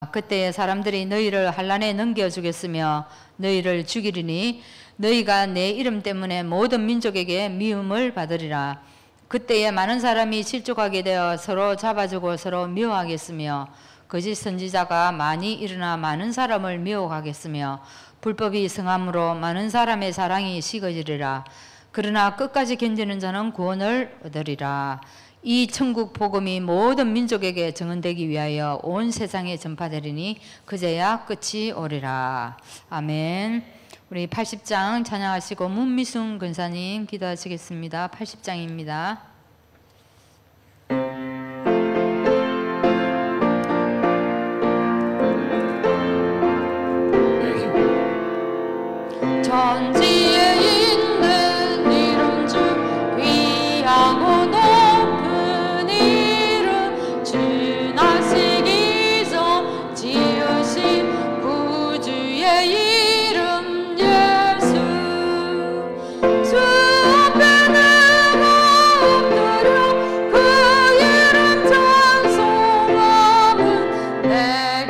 그때 사람들이 너희를 환란에 넘겨주겠으며 너희를 죽이리니 너희가 내 이름 때문에 모든 민족에게 미움을 받으리라. 그때에 많은 사람이 실족하게 되어 서로 잡아주고 서로 미워하겠으며 거짓 선지자가 많이 일어나 많은 사람을 미워하겠으며 불법이 성함으로 많은 사람의 사랑이 식어지리라. 그러나 끝까지 견디는 자는 구원을 얻으리라. 이 천국 복음이 모든 민족에게 증언되기 위하여 온 세상에 전파되리니 그제야 끝이 오리라. 아멘. 우리 80장 찬양하시고 문미순 권사님 기도하시겠습니다. 80장입니다. 천지에 있는 이름 중 귀하고 높은 이름, 주 나시기 전 지으신 구주의 이름 예수. 주 앞에 내가 엎드려 그 이름 찬송함은 내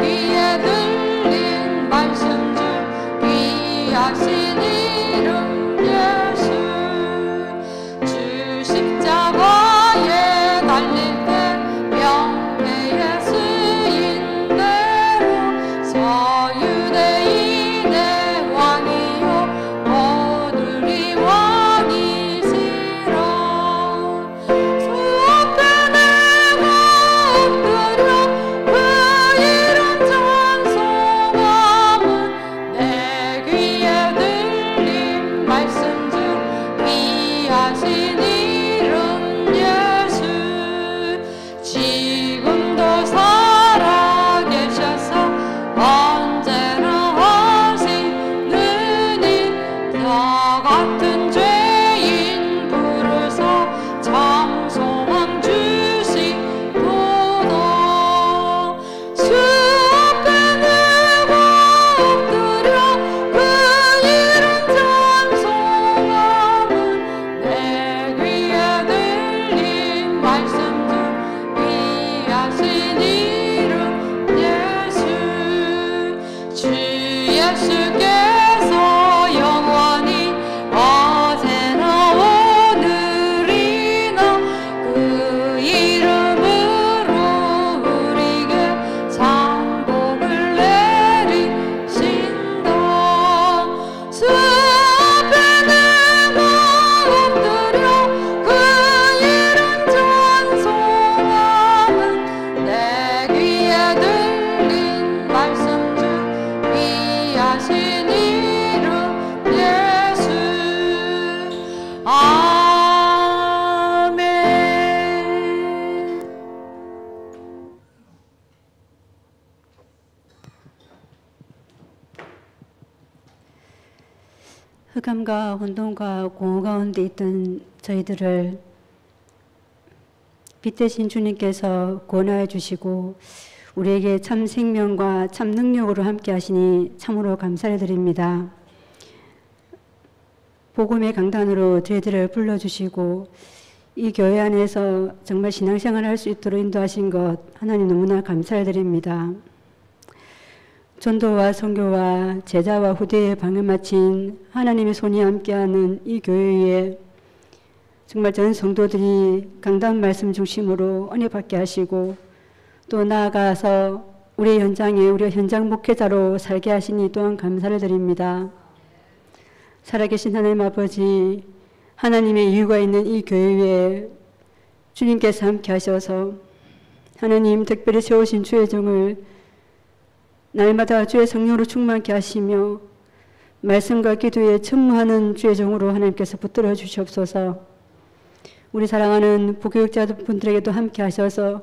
귀에 들린 말씀 중 귀하신 흑암과 혼돈과 공허 가운데 있던 저희들을 빛 대신 주님께서 구원하여 주시고 우리에게 참 생명과 참 능력으로 함께 하시니 참으로 감사를 드립니다. 복음의 강단으로 저희들을 불러주시고 이 교회 안에서 정말 신앙생활을 할 수 있도록 인도하신 것 하나님 너무나 감사를 드립니다. 전도와 선교와 제자와 후대에 방을 마친 하나님의 손이 함께하는 이 교회에 정말 전 성도들이 강단 말씀 중심으로 은혜 받게 하시고 또 나아가서 우리 현장에 우리 현장 목회자로 살게 하시니 또한 감사를 드립니다. 살아계신 하나님 아버지, 하나님의 이유가 있는 이 교회에 주님께서 함께 하셔서 하나님 특별히 세우신 주의 종을 날마다 주의 성령으로 충만케 하시며 말씀과 기도에 전무하는 주의 종으로 하나님께서 붙들어 주시옵소서. 우리 사랑하는 부교육자분들에게도 함께 하셔서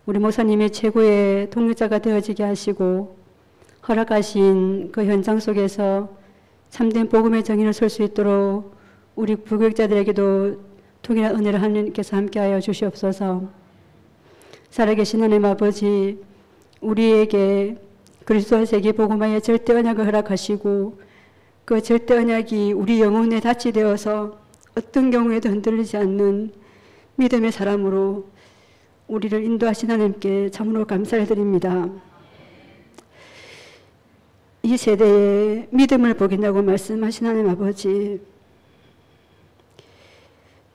우리 목사님의 최고의 동력자가 되어지게 하시고 허락하신 그 현장 속에서 참된 복음의 정의를 설 수 있도록 우리 부교육자들에게도 통일한 은혜를 하나님께서 함께하여 주시옵소서. 살아계신 하나님 아버지, 우리에게 그리스도 세계 복음화의 절대 언약을 허락하시고 그 절대 언약이 우리 영혼에 닻이 되어서 어떤 경우에도 흔들리지 않는 믿음의 사람으로 우리를 인도하신 하나님께 참으로 감사를 드립니다. 이 세대에 믿음을 보긴다고 말씀하신 하나님 아버지,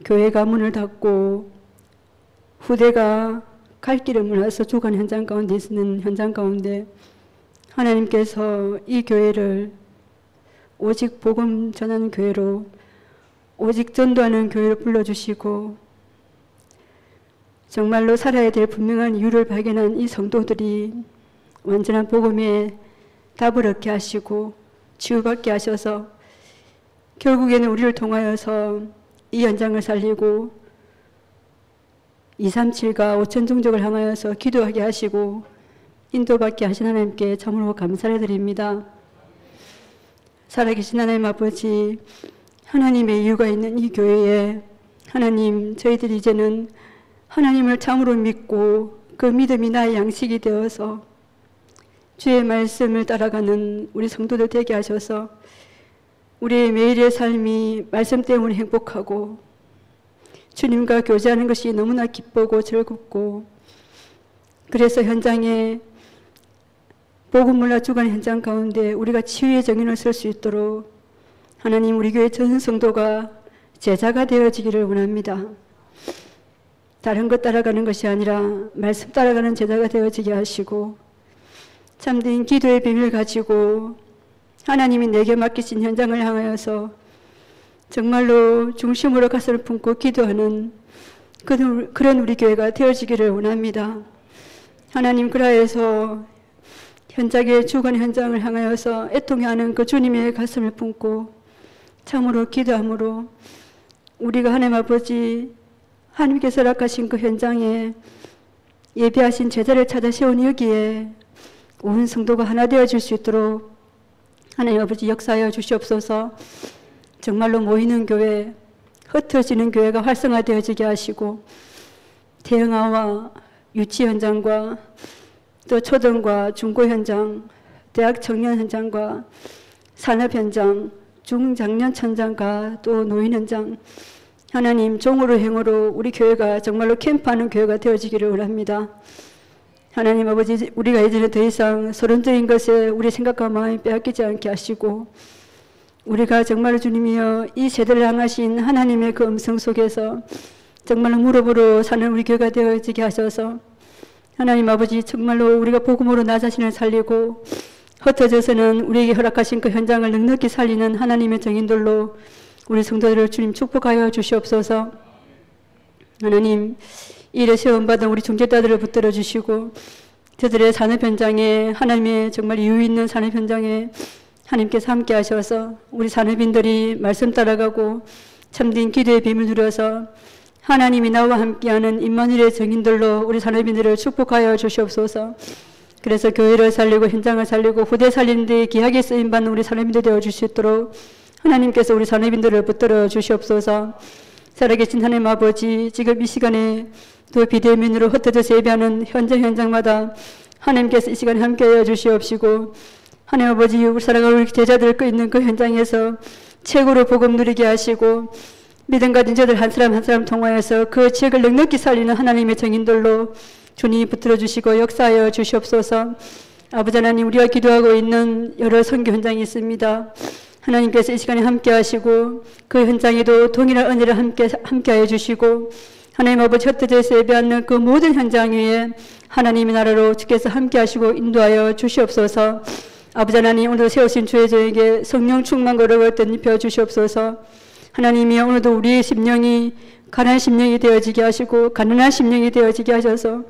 교회가 문을 닫고 후대가 갈 길을 몰라서 죽어가는 현장 가운데 있는 현장 가운데 하나님께서 이 교회를 오직 복음 전하는 교회로, 오직 전도하는 교회로 불러주시고 정말로 살아야 될 분명한 이유를 발견한 이 성도들이 완전한 복음의 답을 얻게 하시고 치유받게 하셔서 결국에는 우리를 통하여서 이 현장을 살리고 237과 5천 종족을 향하여서 기도하게 하시고 인도받게 하신 하나님께 참으로 감사를 드립니다. 살아계신 하나님 아버지, 하나님의 이유가 있는 이 교회에 하나님, 저희들이 이제는 하나님을 참으로 믿고 그 믿음이 나의 양식이 되어서 주의 말씀을 따라가는 우리 성도들 되게 하셔서 우리의 매일의 삶이 말씀 때문에 행복하고 주님과 교제하는 것이 너무나 기쁘고 즐겁고, 그래서 현장에 복음 몰라 죽어가는 현장 가운데 우리가 치유의 정인을 쓸 수 있도록 하나님, 우리 교회 전 성도가 제자가 되어지기를 원합니다. 다른 것 따라가는 것이 아니라 말씀 따라가는 제자가 되어지게 하시고 참된 기도의 비밀을 가지고 하나님이 내게 맡기신 현장을 향하여서 정말로 중심으로 가슴을 품고 기도하는 그런 우리 교회가 되어지기를 원합니다. 하나님, 그라해서 현장에 죽은 현장을 향하여서 애통해하는 그 주님의 가슴을 품고 참으로 기도함으로 우리가 하나님 아버지, 하나님께서 허락하신 그 현장에 예배하신 제자를 찾아 세운 여기에 온 성도가 하나 되어질 수 있도록 하나님 아버지 역사하여 주시옵소서. 정말로 모이는 교회, 흩어지는 교회가 활성화되어지게 하시고 대형아와 유치 현장과 또 초등과 중고 현장, 대학 청년 현장과 산업 현장, 중장년 현장과 또 노인 현장, 하나님 종으로 행으로 우리 교회가 정말로 캠프하는 교회가 되어지기를 원합니다. 하나님 아버지, 우리가 이제는 더 이상 서론적인 것에 우리 생각과 마음이 빼앗기지 않게 하시고 우리가 정말 주님이여 이 세대를 향하신 하나님의 그 음성 속에서 정말로 무릎으로 사는 우리 교회가 되어지게 하셔서 하나님 아버지, 정말로 우리가 복음으로 나 자신을 살리고 흩어져서는 우리에게 허락하신 그 현장을 넉넉히 살리는 하나님의 정인들로 우리 성도들을 주님 축복하여 주시옵소서. 하나님, 이 일에 세움받은 우리 중재자들을 붙들어 주시고 저들의 산업 현장에, 하나님의 정말 이유 있는 산업 현장에 하나님께서 함께 하셔서 우리 산업인들이 말씀 따라가고 참된 기도의 비밀 누려서 하나님이 나와 함께하는 임마누엘의 정인들로 우리 산업인들을 축복하여 주시옵소서. 그래서 교회를 살리고 현장을 살리고 후대 살리는 데 귀하게 쓰임받는 우리 산업인들 되어줄 수 있도록 하나님께서 우리 산업인들을 붙들어 주시옵소서. 살아계신 하나님 아버지, 지금 이 시간에 또 비대면으로 흩어져서 예배하는 현장마다 하나님께서 이 시간에 함께하여 주시옵시고 하나님 아버지, 우리 사랑하는 우리 제자들 그 있는 그 현장에서 최고로 복음 누리게 하시고 믿음 가진 저들 한 사람 한 사람 통하여서 그 지역을 넉넉히 살리는 하나님의 정인들로 주님이 붙들어 주시고 역사하여 주시옵소서. 아버지 하나님, 우리가 기도하고 있는 여러 선교 현장이 있습니다. 하나님께서 이 시간에 함께 하시고 그 현장에도 동일한 은혜를 함께하여 주시고 하나님 아버지, 흩어져서 예배하는 그 모든 현장 위에 하나님의 나라로 주께서 함께 하시고 인도하여 주시옵소서. 아버지 하나님, 오늘도 세우신 주의 저에게 성령 충만 거룩을 덧입혀 주시옵소서. 하나님이 오늘도 우리의 심령이 가난한 심령이 되어지게 하시고 가난한 심령이 되어지게 하셔서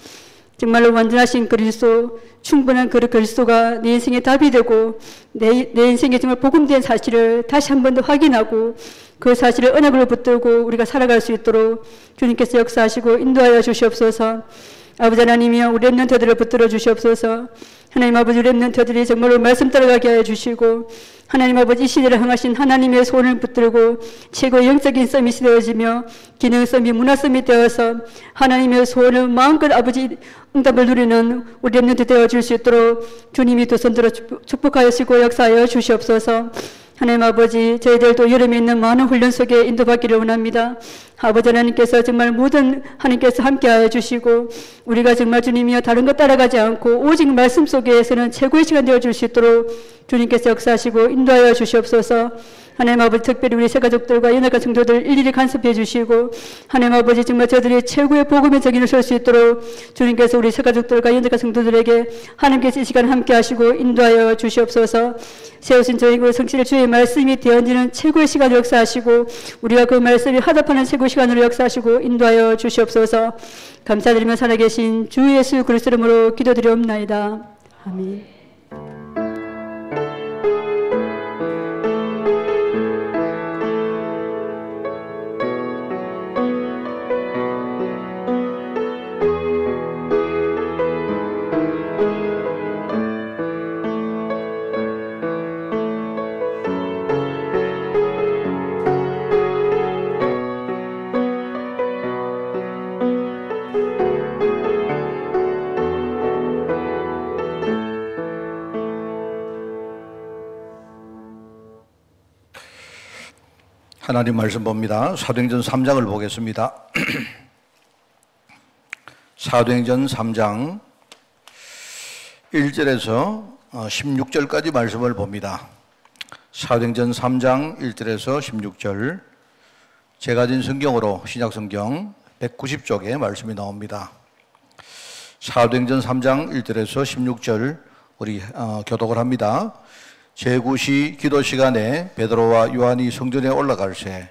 정말로 완전하신 그리스도, 충분한 그 그리스도가 내 인생의 답이 되고 내 인생에 정말 복음된 사실을 다시 한 번 더 확인하고 그 사실을 언약으로 붙들고 우리가 살아갈 수 있도록 주님께서 역사하시고 인도하여 주시옵소서. 아버지 하나님이여, 우리 렘넌트들을 붙들어 주시옵소서. 하나님 아버지, 렘넌트들이 정말로 말씀 따라가게 하여 주시고 하나님 아버지, 이 시대를 향하신 하나님의 손을 붙들고 최고의 영적인 썸이 되어지며 기능섬이 문화섬이 되어서 하나님의 소원을 마음껏 아버지 응답을 누리는 우리 렘넌트 되어줄 수 있도록 주님이 두 손들어 축복하시고 역사하여 주시옵소서. 하나님 아버지, 저희들도 여름에 있는 많은 훈련 속에 인도받기를 원합니다. 아버지 하나님께서 정말 모든 하나님께서 함께하여 주시고 우리가 정말 주님이여 다른 것 따라가지 않고 오직 말씀 속에서는 최고의 시간 되어줄 수 있도록 주님께서 역사하시고 인도하여 주시옵소서. 하나님 아버지, 특별히 우리 새가족들과 연약한 성도들 일일이 간섭해 주시고 하나님 아버지, 정말 저들이 최고의 복음의 정인을 설 수 있도록 주님께서 우리 새가족들과 연약한 성도들에게 하나님께서 이 시간 함께 하시고 인도하여 주시옵소서. 세우신 저희 그 성실의 주의 말씀이 되어지는 최고의 시간을 역사하시고 우리가 그 말씀이 화답하는 최고의 시간으로 역사하시고 인도하여 주시옵소서. 감사드리며 살아계신 주 예수 그리스도 이름으로 기도드리옵나이다. 아멘. 하나님 말씀 봅니다. 사도행전 3장을 보겠습니다. 사도행전 3장 1절에서 16절까지 말씀을 봅니다. 사도행전 3장 1절에서 16절, 제가 가진 성경으로 신약성경 190쪽에 말씀이 나옵니다. 사도행전 3장 1절에서 16절 우리 교독을 합니다. 제9시 기도 시간에 베드로와 요한이 성전에 올라갈새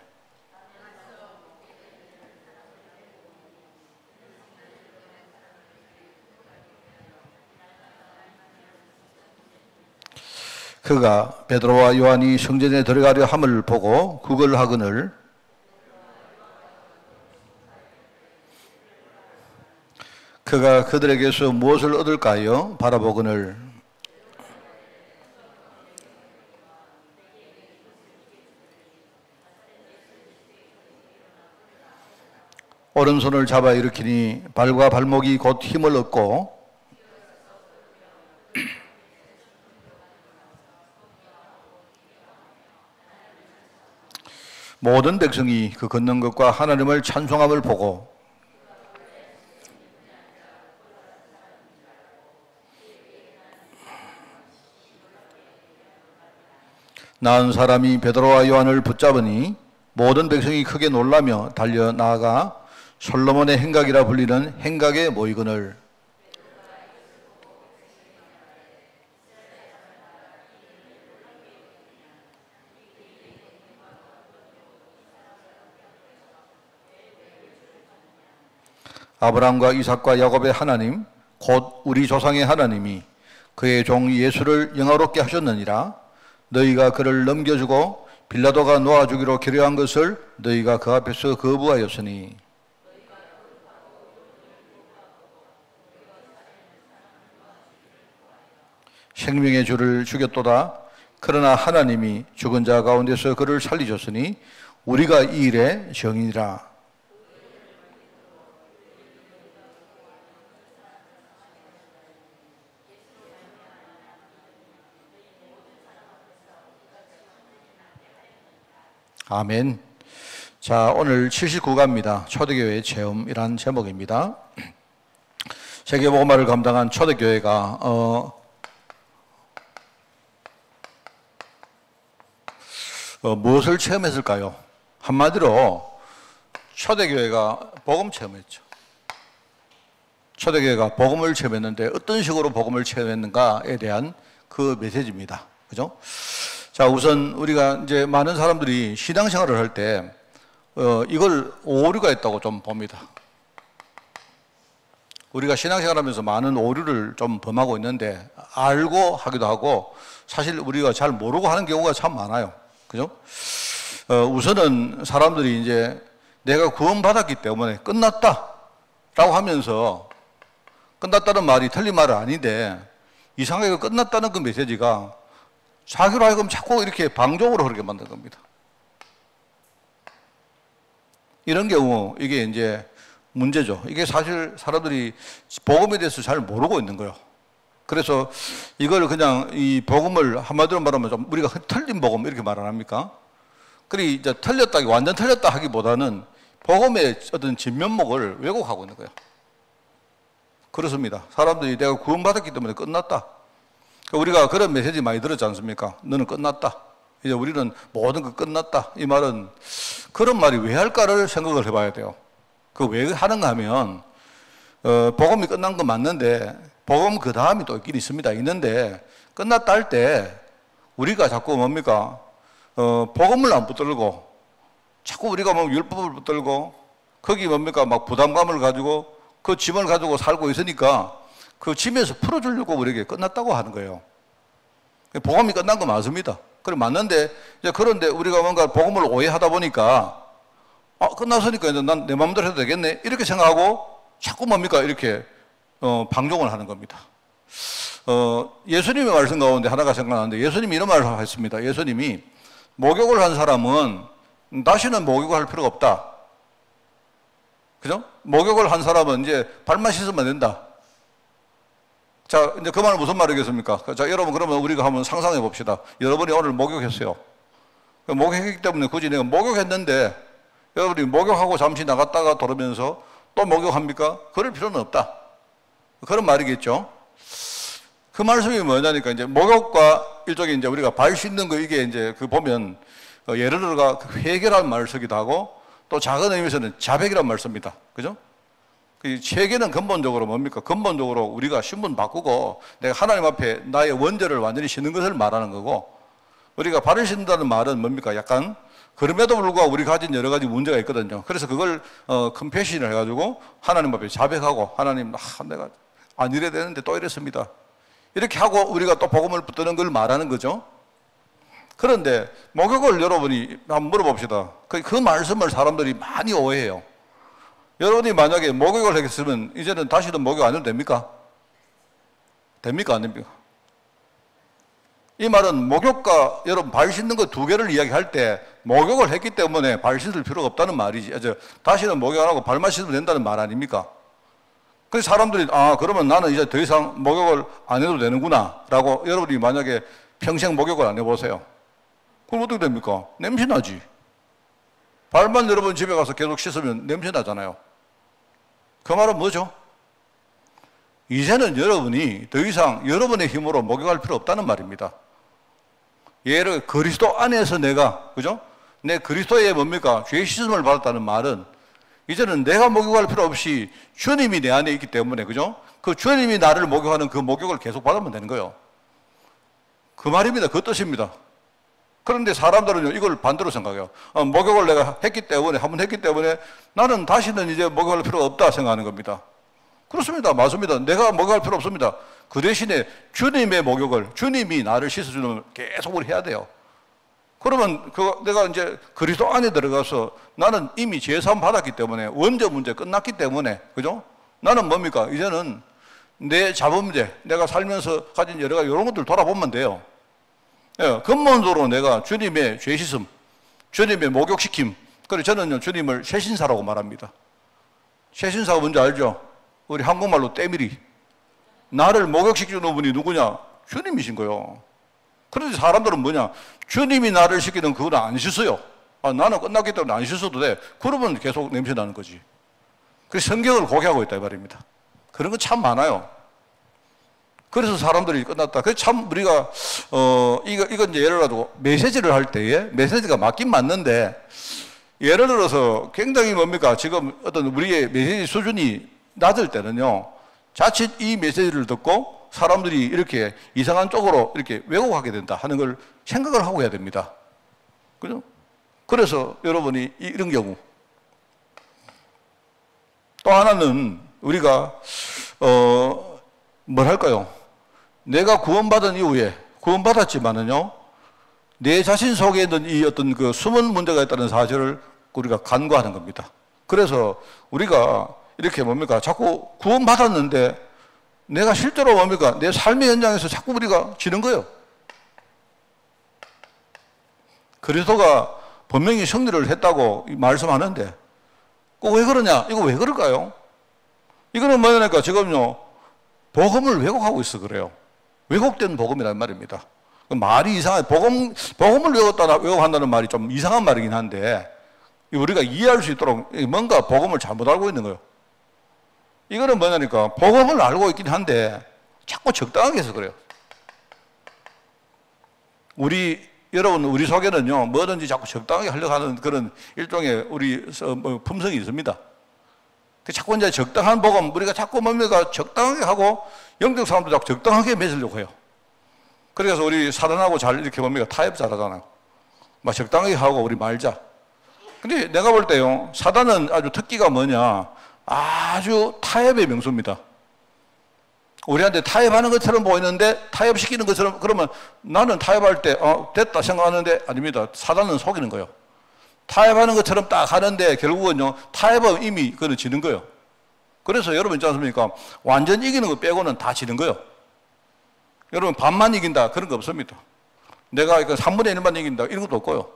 그가 베드로와 요한이 성전에 들어가려 함을 보고 구걸하거늘 그가 그들에게서 무엇을 얻을까요? 바라보거늘 오른손을 잡아 일으키니 발과 발목이 곧 힘을 얻고 모든 백성이 그 걷는 것과 하나님을 찬송함을 보고 나은 사람이 베드로와 요한을 붙잡으니 모든 백성이 크게 놀라며 달려 나아가 솔로몬의 행각이라 불리는 행각에 모이거늘 아브라함과 이삭과 야곱의 하나님 곧 우리 조상의 하나님이 그의 종 예수를 영화롭게 하셨느니라. 너희가 그를 넘겨주고 빌라도가 놓아주기로 결의한 것을 너희가 그 앞에서 거부하였으니 생명의 주를 죽였도다. 그러나 하나님이 죽은 자 가운데서 그를 살리셨으니 우리가 이 일의 정인이라. 아멘. 자, 오늘 79가입니다. 초대교회 체험이란 제목입니다. 세계복음화를 감당한 초대교회가 무엇을 체험했을까요? 한마디로 초대교회가 복음 체험했죠. 초대교회가 복음을 체험했는데 어떤 식으로 복음을 체험했는가에 대한 그 메시지입니다. 그죠? 자, 우선 우리가 이제 많은 사람들이 신앙생활을 할 때 이걸 오류가 있다고 좀 봅니다. 우리가 신앙생활 하면서 많은 오류를 좀 범하고 있는데 알고 하기도 하고 사실 우리가 잘 모르고 하는 경우가 참 많아요. 그죠? 우선은 사람들이 이제 내가 구원받았기 때문에 끝났다 라고 하면서 끝났다는 말이 틀린 말은 아닌데 이상하게 끝났다는 그 메시지가 자기로 하여금 자꾸 이렇게 방종으로 흐르게 만든 겁니다. 이런 경우 이게 이제 문제죠. 이게 사실 사람들이 복음에 대해서 잘 모르고 있는 거예요. 그래서 이걸 그냥 이 복음을 한마디로 말하면 좀 우리가 틀린 복음 이렇게 말 안 합니까? 그리 이제 틀렸다, 완전 틀렸다 하기보다는 복음의 어떤 진면목을 왜곡하고 있는 거예요. 그렇습니다. 사람들이 내가 구원받았기 때문에 끝났다. 우리가 그런 메시지 많이 들었지 않습니까? 너는 끝났다. 이제 우리는 모든 거 끝났다. 이 말은 그런 말이 왜 할까를 생각을 해봐야 돼요. 그 왜 하는가 하면 복음이 끝난 건 맞는데 복음 그 다음이 또 있긴 있습니다. 있는데 끝났다 할 때 우리가 자꾸 뭡니까? 복음을 안 붙들고 자꾸 우리가 뭐 율법을 붙들고 거기 뭡니까? 막 부담감을 가지고 그 짐을 가지고 살고 있으니까 그 짐에서 풀어주려고 우리에게 끝났다고 하는 거예요. 복음이 끝난 거 맞습니다. 그래 맞는데 이제 그런데 우리가 뭔가 복음을 오해하다 보니까 끝났으니까 이제 난 내 마음대로 해도 되겠네 이렇게 생각하고 자꾸 뭡니까? 이렇게 방종을 하는 겁니다. 예수님의 말씀 가운데 하나가 생각나는데 예수님이 이런 말을 했습니다. 예수님이 목욕을 한 사람은 다시는 목욕을 할 필요가 없다. 그죠? 목욕을 한 사람은 이제 발만 씻으면 된다. 자, 이제 그 말은 무슨 말이겠습니까? 자, 여러분 그러면 우리가 한번 상상해 봅시다. 여러분이 오늘 목욕했어요. 목욕했기 때문에 굳이 내가 목욕했는데 여러분이 목욕하고 잠시 나갔다가 돌아오면서 또 목욕합니까? 그럴 필요는 없다. 그런 말이겠죠. 그 말씀이 뭐냐니까 이제 목욕과 일종의 이제 우리가 발 씻는 거 이게 이제 그 보면 예를 들어가 회개라는 말을 쓰기도 하고 또 작은 의미에서는 자백이라는 말을 씁니다. 그죠? 그 회개는 근본적으로 뭡니까? 근본적으로 우리가 신분 바꾸고 내가 하나님 앞에 나의 원죄를 완전히 씻는 것을 말하는 거고 우리가 발을 씻는다는 말은 뭡니까? 약간 그럼에도 불구하고 우리가 가진 여러 가지 문제가 있거든요. 그래서 그걸 컨페션을 해가지고 하나님 앞에 자백하고 하나님 내가 안 이래야 되는데 또 이랬습니다. 이렇게 하고 우리가 또 복음을 붙드는 걸 말하는 거죠. 그런데 목욕을 여러분이 한번 물어봅시다. 그 말씀을 사람들이 많이 오해해요. 여러분이 만약에 목욕을 했으면 이제는 다시는 목욕 안 해도 됩니까? 됩니까? 안 됩니까? 이 말은 목욕과 여러분 발 씻는 거 두 개를 이야기할 때 목욕을 했기 때문에 발 씻을 필요가 없다는 말이지. 다시는 목욕 안 하고 발만 씻으면 된다는 말 아닙니까? 그래서 사람들이 그러면 나는 이제 더 이상 목욕을 안 해도 되는구나 라고 여러분이 만약에 평생 목욕을 안 해보세요. 그럼 어떻게 됩니까? 냄새 나지. 발만 여러분 집에 가서 계속 씻으면 냄새 나잖아요. 그 말은 뭐죠? 이제는 여러분이 더 이상 여러분의 힘으로 목욕할 필요 없다는 말입니다. 예를 그리스도 안에서 내가, 그죠? 내 그리스도의 뭡니까? 죄 씻음을 받았다는 말은 이제는 내가 목욕할 필요 없이 주님이 내 안에 있기 때문에, 그죠? 그 주님이 나를 목욕하는 그 목욕을 계속 받으면 되는 거예요. 그 말입니다. 그 뜻입니다. 그런데 사람들은요, 이걸 반대로 생각해요. 목욕을 내가 했기 때문에, 한번 했기 때문에 나는 다시는 이제 목욕할 필요가 없다 생각하는 겁니다. 그렇습니다. 맞습니다. 내가 목욕할 필요 없습니다. 그 대신에 주님의 목욕을, 주님이 나를 씻어주는 걸 계속 우리 해야 돼요. 그러면 내가 이제 그리스도 안에 들어가서 나는 이미 죄사함 받았기 때문에 원죄 문제 끝났기 때문에, 그죠? 나는 뭡니까? 이제는 내 자범죄, 내가 살면서 가진 여러 가지 이런 것들 돌아보면 돼요. 예, 근본적으로 내가 주님의 죄 씻음, 주님의 목욕시킴, 그래서 저는요, 주님을 새신사라고 말합니다. 새신사가 뭔지 알죠? 우리 한국말로 때밀이. 나를 목욕시키는 분이 누구냐? 주님이신 거예요. 그런데 사람들은 뭐냐? 주님이 나를 시키는 그걸 안 씻어요. 나는 끝났기 때문에 안 씻어도 돼. 그러면 계속 냄새 나는 거지. 그래서 성경을 고개하고 있다 이 말입니다. 그런 거 참 많아요. 그래서 사람들이 끝났다. 그래서 참 우리가 이건 이제 예를 들어 메시지를 할 때에 메시지가 맞긴 맞는데 예를 들어서 굉장히 뭡니까? 지금 어떤 우리의 메시지 수준이 낮을 때는요. 자칫 이 메시지를 듣고 사람들이 이렇게 이상한 쪽으로 이렇게 왜곡하게 된다 하는 걸 생각을 하고 해야 됩니다. 그죠? 그래서 여러분이 이런 경우. 또 하나는 우리가 뭘 할까요? 내가 구원받은 이후에 구원받았지만은요, 내 자신 속에 있는 이 어떤 그 숨은 문제가 있다는 사실을 우리가 간과하는 겁니다. 그래서 우리가 이렇게 뭡니까? 자꾸 구원받았는데 내가 실제로 뭡니까? 내 삶의 현장에서 자꾸 우리가 지는 거예요. 그리스도가 분명히 승리를 했다고 말씀하는데 꼭 왜 그러냐? 이거 왜 그럴까요? 이거는 뭐냐니까 지금요, 복음을 왜곡하고 있어 그래요. 왜곡된 복음이란 말입니다. 말이 이상해. 복음을 왜곡한다는 말이 좀 이상한 말이긴 한데 우리가 이해할 수 있도록 뭔가 복음을 잘못 알고 있는 거예요. 이거는 뭐냐니까 복음을 알고 있긴 한데 자꾸 적당하게 해서 그래요. 여러분 우리 속에는요 뭐든지 자꾸 적당하게 하려고 하는 그런 일종의 우리 품성이 있습니다. 자꾸 이제 적당한 복음 우리가 자꾸 뭡니까 적당하게 하고 영적 사람도 자꾸 적당하게 맺으려고 해요. 그래서 우리 사단하고 잘 이렇게 뭡니까 타협 잘하잖아요. 막 적당하게 하고 우리 말자. 근데 내가 볼 때요 사단은 아주 특기가 뭐냐 아주 타협의 명수입니다. 우리한테 타협하는 것처럼 보이는데 타협시키는 것처럼 그러면 나는 타협할 때 됐다 생각하는데 아닙니다. 사단은 속이는 거예요. 타협하는 것처럼 딱 하는데 결국은요 타협은 이미 그는 지는 거예요. 그래서 여러분 있지 않습니까? 완전 이기는 거 빼고는 다 지는 거예요. 여러분 반만 이긴다 그런 거 없습니다. 내가 3분의 1만 이긴다 이런 것도 없고요.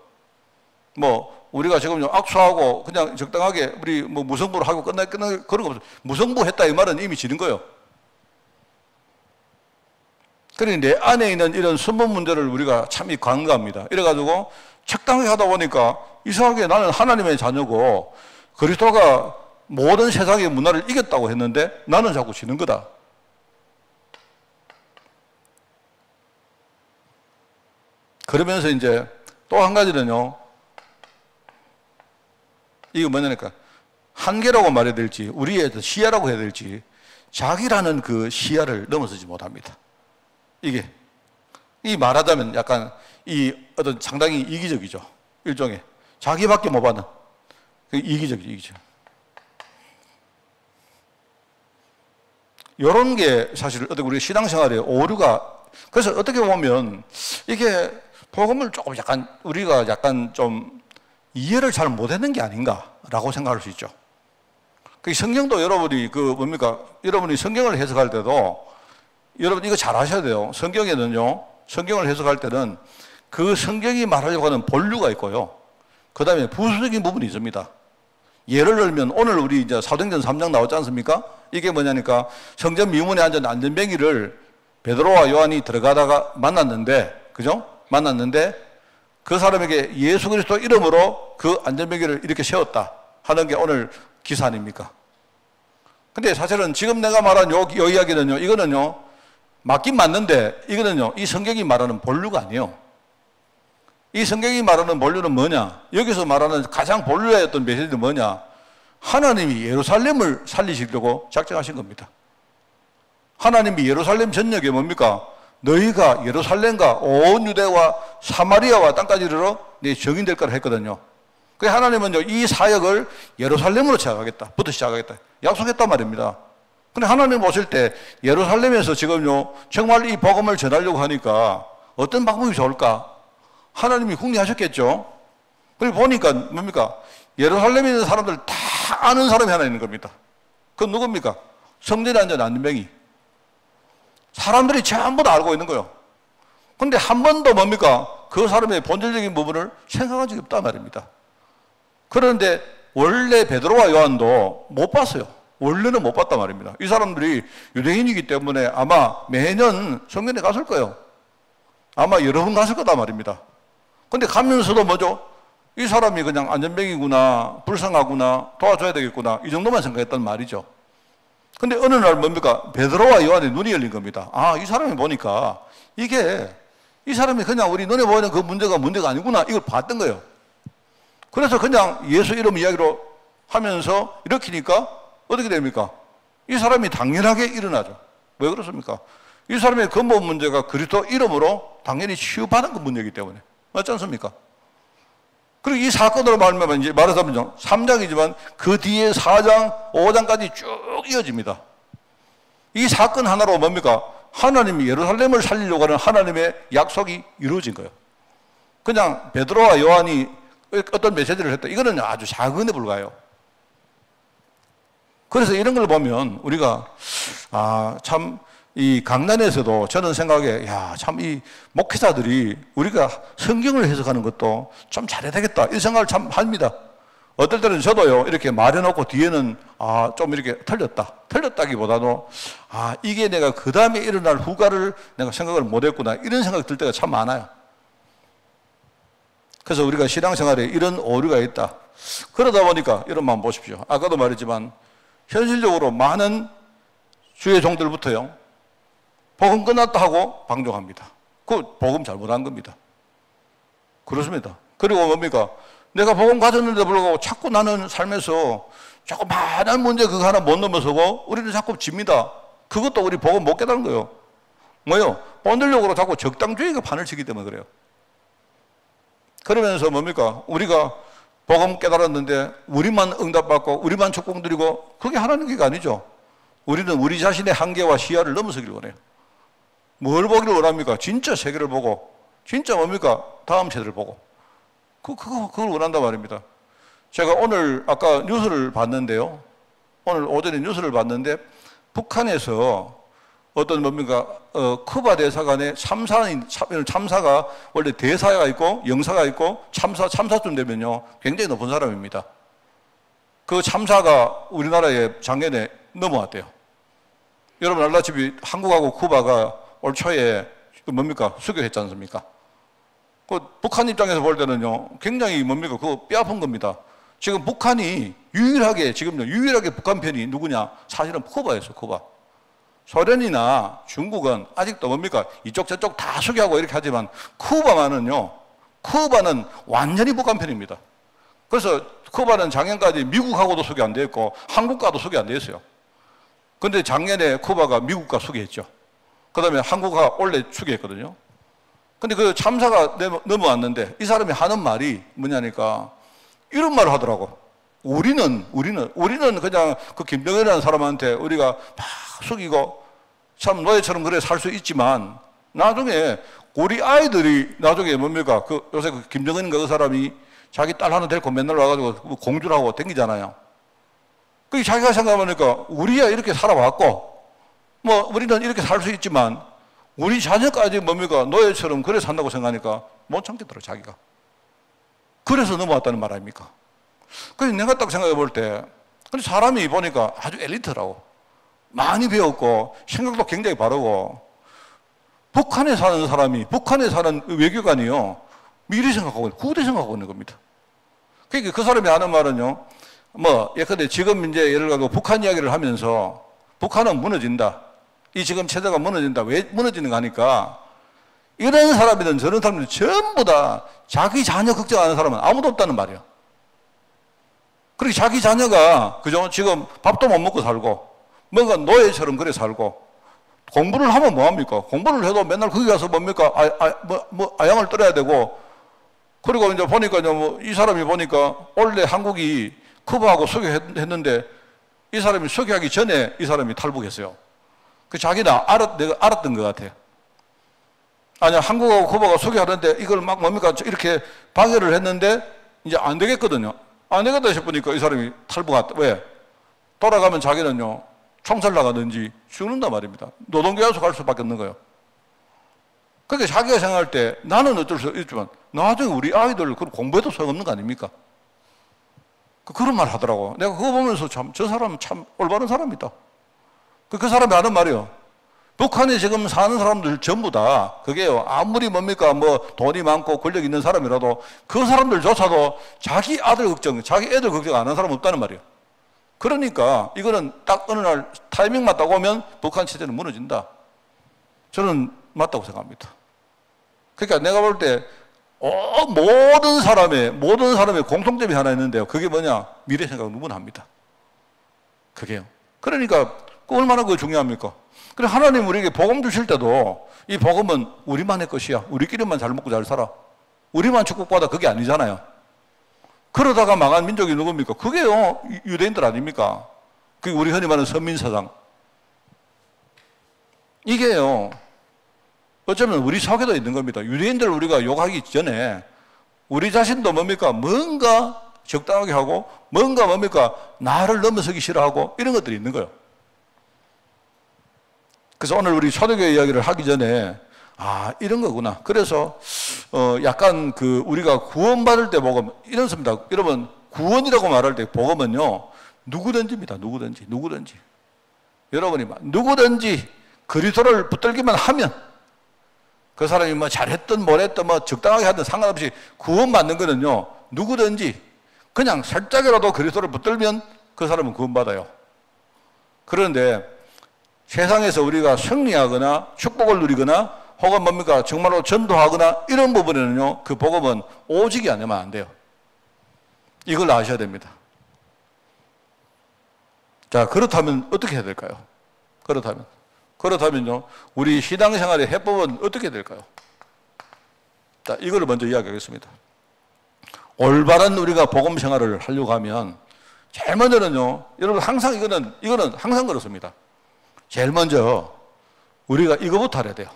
뭐 우리가 지금 악수하고 그냥 적당하게 우리 뭐 무승부로 하고 끝나 그런 거 없어요. 무승부 했다 이 말은 이미 지는 거예요. 그러니 내 안에 있는 이런 순번 문제를 우리가 참 간과합니다. 이래가지고 적당하게 하다 보니까 이상하게 나는 하나님의 자녀고 그리스도가 모든 세상의 문화를 이겼다고 했는데 나는 자꾸 지는 거다. 그러면서 이제 또 한 가지는요. 이거 뭐냐니까 한계라고 말해야 될지 우리의 시야라고 해야 될지 자기라는 그 시야를 넘어서지 못합니다. 이 말하자면 약간 이 어떤 상당히 이기적이죠. 일종의 자기밖에 못 받는 이기적. 이런 게 사실 어떻게 우리 신앙생활에 오류가 그래서 어떻게 보면 이게 복음을 조금 약간 우리가 약간 좀 이해를 잘 못했는 게 아닌가라고 생각할 수 있죠. 그 성경도 여러분이 여러분이 성경을 해석할 때도 여러분 이거 잘 아셔야 돼요. 성경에는요, 성경을 해석할 때는 그 성경이 말하려고 하는 본류가 있고요. 그 다음에 부수적인 부분이 있습니다. 예를 들면 오늘 우리 이제 사도행전 3장 나왔지 않습니까? 이게 뭐냐니까 성전 미문에 앉은 안전뱅이를 베드로와 요한이 들어가다가 만났는데, 그죠? 만났는데 그 사람에게 예수 그리스도 이름으로 그 안전뱅이를 이렇게 세웠다 하는 게 오늘 기사 아닙니까? 근데 사실은 지금 내가 말한 요 이야기는요, 이거는요, 맞긴 맞는데 이거는요 이 성경이 말하는 본류가 아니에요. 이 성경이 말하는 본류는 뭐냐? 여기서 말하는 가장 본류의 어떤 메시지는 뭐냐? 하나님이 예루살렘을 살리시려고 작정하신 겁니다. 하나님이 예루살렘 전역에 뭡니까? 너희가 예루살렘과 온 유대와 사마리아와 땅까지 이르러 네 정인될 거라 했거든요. 그래서 하나님은요 이 사역을 예루살렘으로 시작하겠다, 시작하겠다 약속했단 말입니다. 근데 하나님 오실 때 예루살렘에서 지금요 정말 이 복음을 전하려고 하니까 어떤 방법이 좋을까? 하나님이 궁리하셨겠죠. 그리고 보니까 뭡니까? 예루살렘에 있는 사람들 다 아는 사람이 하나 있는 겁니다. 그건 누굽니까? 성전에 앉은 안전뱅이. 사람들이 전부 다 알고 있는 거예요. 근데 한 번도 뭡니까? 그 사람의 본질적인 부분을 생각한 적이 없단 말입니다. 그런데 원래 베드로와 요한도 못 봤어요. 원래는 못 봤단 말입니다. 이 사람들이 유대인이기 때문에 아마 매년 성전에 갔을 거예요. 아마 여러 번 갔을 거다 말입니다. 근데 가면서도 뭐죠? 이 사람이 그냥 안전뱅이구나, 불쌍하구나, 도와줘야 되겠구나, 이 정도만 생각했단 말이죠. 근데 어느 날 뭡니까? 베드로와 요한의 눈이 열린 겁니다. 아, 이 사람이 보니까 이 사람이 그냥 우리 눈에 보이는 그 문제가 아니구나, 이걸 봤던 거예요. 그래서 그냥 예수 이름 이야기로 하면서 일으키니까 어떻게 됩니까? 이 사람이 당연하게 일어나죠. 왜 그렇습니까? 이 사람의 근본 문제가 그리스도 이름으로 당연히 치유받은 그 문제이기 때문에. 맞지 않습니까? 그리고 이 사건으로 말하면 이제 말하자면 3장이지만 그 뒤에 4장, 5장까지 쭉 이어집니다. 이 사건 하나로 뭡니까? 하나님이 예루살렘을 살리려고 하는 하나님의 약속이 이루어진 거예요. 그냥 베드로와 요한이 어떤 메시지를 했다. 이거는 아주 작은 데 불과해요. 그래서 이런 걸 보면 우리가 참 이 강단에서도 저는 생각에 참 이 목회자들이 우리가 성경을 해석하는 것도 좀 잘해야 되겠다 이 생각을 참 합니다. 어떨 때는 저도요, 이렇게 말해놓고 뒤에는, 좀 이렇게 틀렸다기보다도, 이게 내가 그 다음에 일어날 후과를 내가 생각을 못했구나. 이런 생각이 들 때가 참 많아요. 그래서 우리가 신앙생활에 이런 오류가 있다. 그러다 보니까 이런 마음 보십시오. 아까도 말했지만, 현실적으로 많은 주의 종들부터요, 복음 끝났다 하고 방종합니다. 그 복음 잘못한 겁니다. 그렇습니다. 그리고 뭡니까? 내가 복음 가졌는데 불구하고 자꾸 나는 삶에서 자꾸 많은 문제 그거 하나 못 넘어서고 우리는 자꾸 집니다. 그것도 우리 복음 못 깨달은 거예요. 뭐요? 본능적으로 자꾸 적당주의가 판을 치기 때문에 그래요. 그러면서 뭡니까? 우리가 복음 깨달았는데 우리만 응답받고 우리만 축복 드리고 그게 하나님의 아니죠. 우리는 우리 자신의 한계와 시야를 넘어서길 원해요. 뭘 보기를 원합니까? 진짜 세계를 보고 진짜 뭡니까? 다음 세대를 보고 그걸 원한단 말입니다. 제가 오늘 아까 뉴스를 봤는데요. 오늘 오전에 뉴스를 봤는데 북한에서 어떤 뭡니까? 쿠바 대사관에 참사가 원래 대사가 있고 영사가 있고 참사쯤 되면요. 굉장히 높은 사람입니다. 그 참사가 우리나라에 작년에 넘어왔대요. 여러분 알다시피 한국하고 쿠바가 올 초에 뭡니까? 수교했지 않습니까? 그 북한 입장에서 볼 때는요, 굉장히 뭡니까? 그거 뼈아픈 겁니다. 지금 북한이 유일하게 북한 편이 누구냐? 사실은 쿠바였어요, 쿠바. 소련이나 중국은 아직도 뭡니까? 이쪽 저쪽 다 수교하고 이렇게 하지만 쿠바는 완전히 북한 편입니다. 그래서 쿠바는 작년까지 미국하고도 수교 안 됐고 한국과도 수교 안 됐어요. 근데 작년에 쿠바가 미국과 수교했죠. 그 다음에 한국과 원래 수교했거든요. 근데 그 참사가 넘어왔는데 이 사람이 하는 말이 뭐냐니까 이런 말을 하더라고. 우리는 그냥 그 김정일이라는 사람한테 우리가 막 속이고 참 너희처럼 그래 살 수 있지만 나중에 우리 아이들이 나중에 뭡니까? 요새 그 김정은인가 그 사람이 자기 딸 하나 데리고 맨날 와가지고 공주를 하고 댕기잖아요. 그 자기가 생각해보니까 우리야 이렇게 살아왔고 뭐 우리는 이렇게 살 수 있지만 우리 자녀까지 뭡니까? 너희처럼 그래 산다고 생각하니까 못 참겠더라 자기가. 그래서 넘어왔다는 말 아닙니까? 그래서 내가 딱 생각해 볼 때 근데 사람이 보니까 아주 엘리트라고 많이 배웠고 생각도 굉장히 바르고 북한에 사는 사람이 북한에 사는 외교관이요 미래 생각하고 후대 생각하고 있는 겁니다. 그러니까 그 사람이 하는 말은요 뭐 예컨대 지금 이제 예를 들어 북한 이야기를 하면서 북한은 무너진다. 이 지금 체제가 무너진다. 왜 무너지는가 하니까 이런 사람이든 저런 사람이든 전부 다 자기 자녀 걱정하는 사람은 아무도 없다는 말이에요. 그리고 자기 자녀가 그죠? 지금 밥도 못 먹고 살고 뭔가 노예처럼 그래 살고 공부를 하면 뭐합니까? 공부를 해도 맨날 거기 가서 뭡니까? 아양을 떨어야 되고 그리고 이제 보니까 이 사람이 보니까 원래 한국이 쿠바하고 수교했는데 이 사람이 수교하기 전에 이 사람이 탈북했어요. 그 자기는 내가 알았던 것 같아요. 아니야, 한국하고 쿠바가 수교하는데 이걸 막 뭡니까? 이렇게 방해를 했는데 이제 안 되겠거든요. 안 되겠다 싶으니까 이 사람이 탈북했다. 왜? 돌아가면 자기는요, 총살 나가든지 죽는단 말입니다. 노동계약서 갈 수밖에 없는 거예요. 그러니까 자기가 생각할 때 나는 어쩔 수 있지만 나중에 우리 아이들 공부해도 소용없는 거 아닙니까? 그런 말 하더라고. 내가 그거 보면서 참, 저 사람은 참 올바른 사람이다. 그 사람이 하는 말이요. 북한에 지금 사는 사람들 전부 다, 그게요, 아무리 뭡니까, 뭐 돈이 많고 권력 있는 사람이라도 그 사람들조차도 자기 아들 걱정, 자기 애들 걱정 안 하는 사람 없다는 말이에요. 그러니까 이거는 딱 어느 날 타이밍 맞다고 하면 북한 체제는 무너진다. 저는 맞다고 생각합니다. 그러니까 내가 볼 때, 모든 사람의 공통점이 하나 있는데요. 그게 뭐냐? 미래 생각은 누구나 합니다. 그게요. 그러니까 얼마나 그거 중요합니까? 그래 하나님 우리에게 복음 주실 때도 이 복음은 우리만의 것이야. 우리끼리만 잘 먹고 잘 살아. 우리만 축복받아. 그게 아니잖아요. 그러다가 망한 민족이 누굽니까? 그게요 유대인들 아닙니까? 그게 우리 흔히 말하는 선민사상. 이게요 어쩌면 우리 속에도 있는 겁니다. 유대인들 우리가 욕하기 전에 우리 자신도 뭡니까? 뭔가 적당하게 하고 뭔가 뭡니까? 나를 넘어서기 싫어하고 이런 것들이 있는 거예요. 그래서 오늘 우리 초대교회 이야기를 하기 전에 이런 거구나. 그래서 약간 우리가 구원받을 때 보고 이렇습니다. 여러분 구원이라고 말할 때 복음은요, 누구든지입니다. 누구든지. 여러분이 누구든지 그리스도를 붙들기만 하면 그 사람이 뭐 잘했든 뭘했든 뭐 적당하게 하든 상관없이 구원받는 거는요, 누구든지 그냥 살짝이라도 그리스도를 붙들면 그 사람은 구원받아요. 그런데 세상에서 우리가 승리하거나 축복을 누리거나 혹은 뭡니까 정말로 전도하거나 이런 부분에는요, 그 복음은 오직이 아니면 안 돼요. 이걸 아셔야 됩니다. 자, 그렇다면 어떻게 해야 될까요? 그렇다면요, 우리 신앙생활의 해법은 어떻게 될까요? 자, 이거를 먼저 이야기하겠습니다. 올바른 우리가 복음 생활을 하려고 하면 제일 먼저는요, 여러분 항상 이거는 항상 그렇습니다. 제일 먼저 우리가 이거부터 알아야 돼요.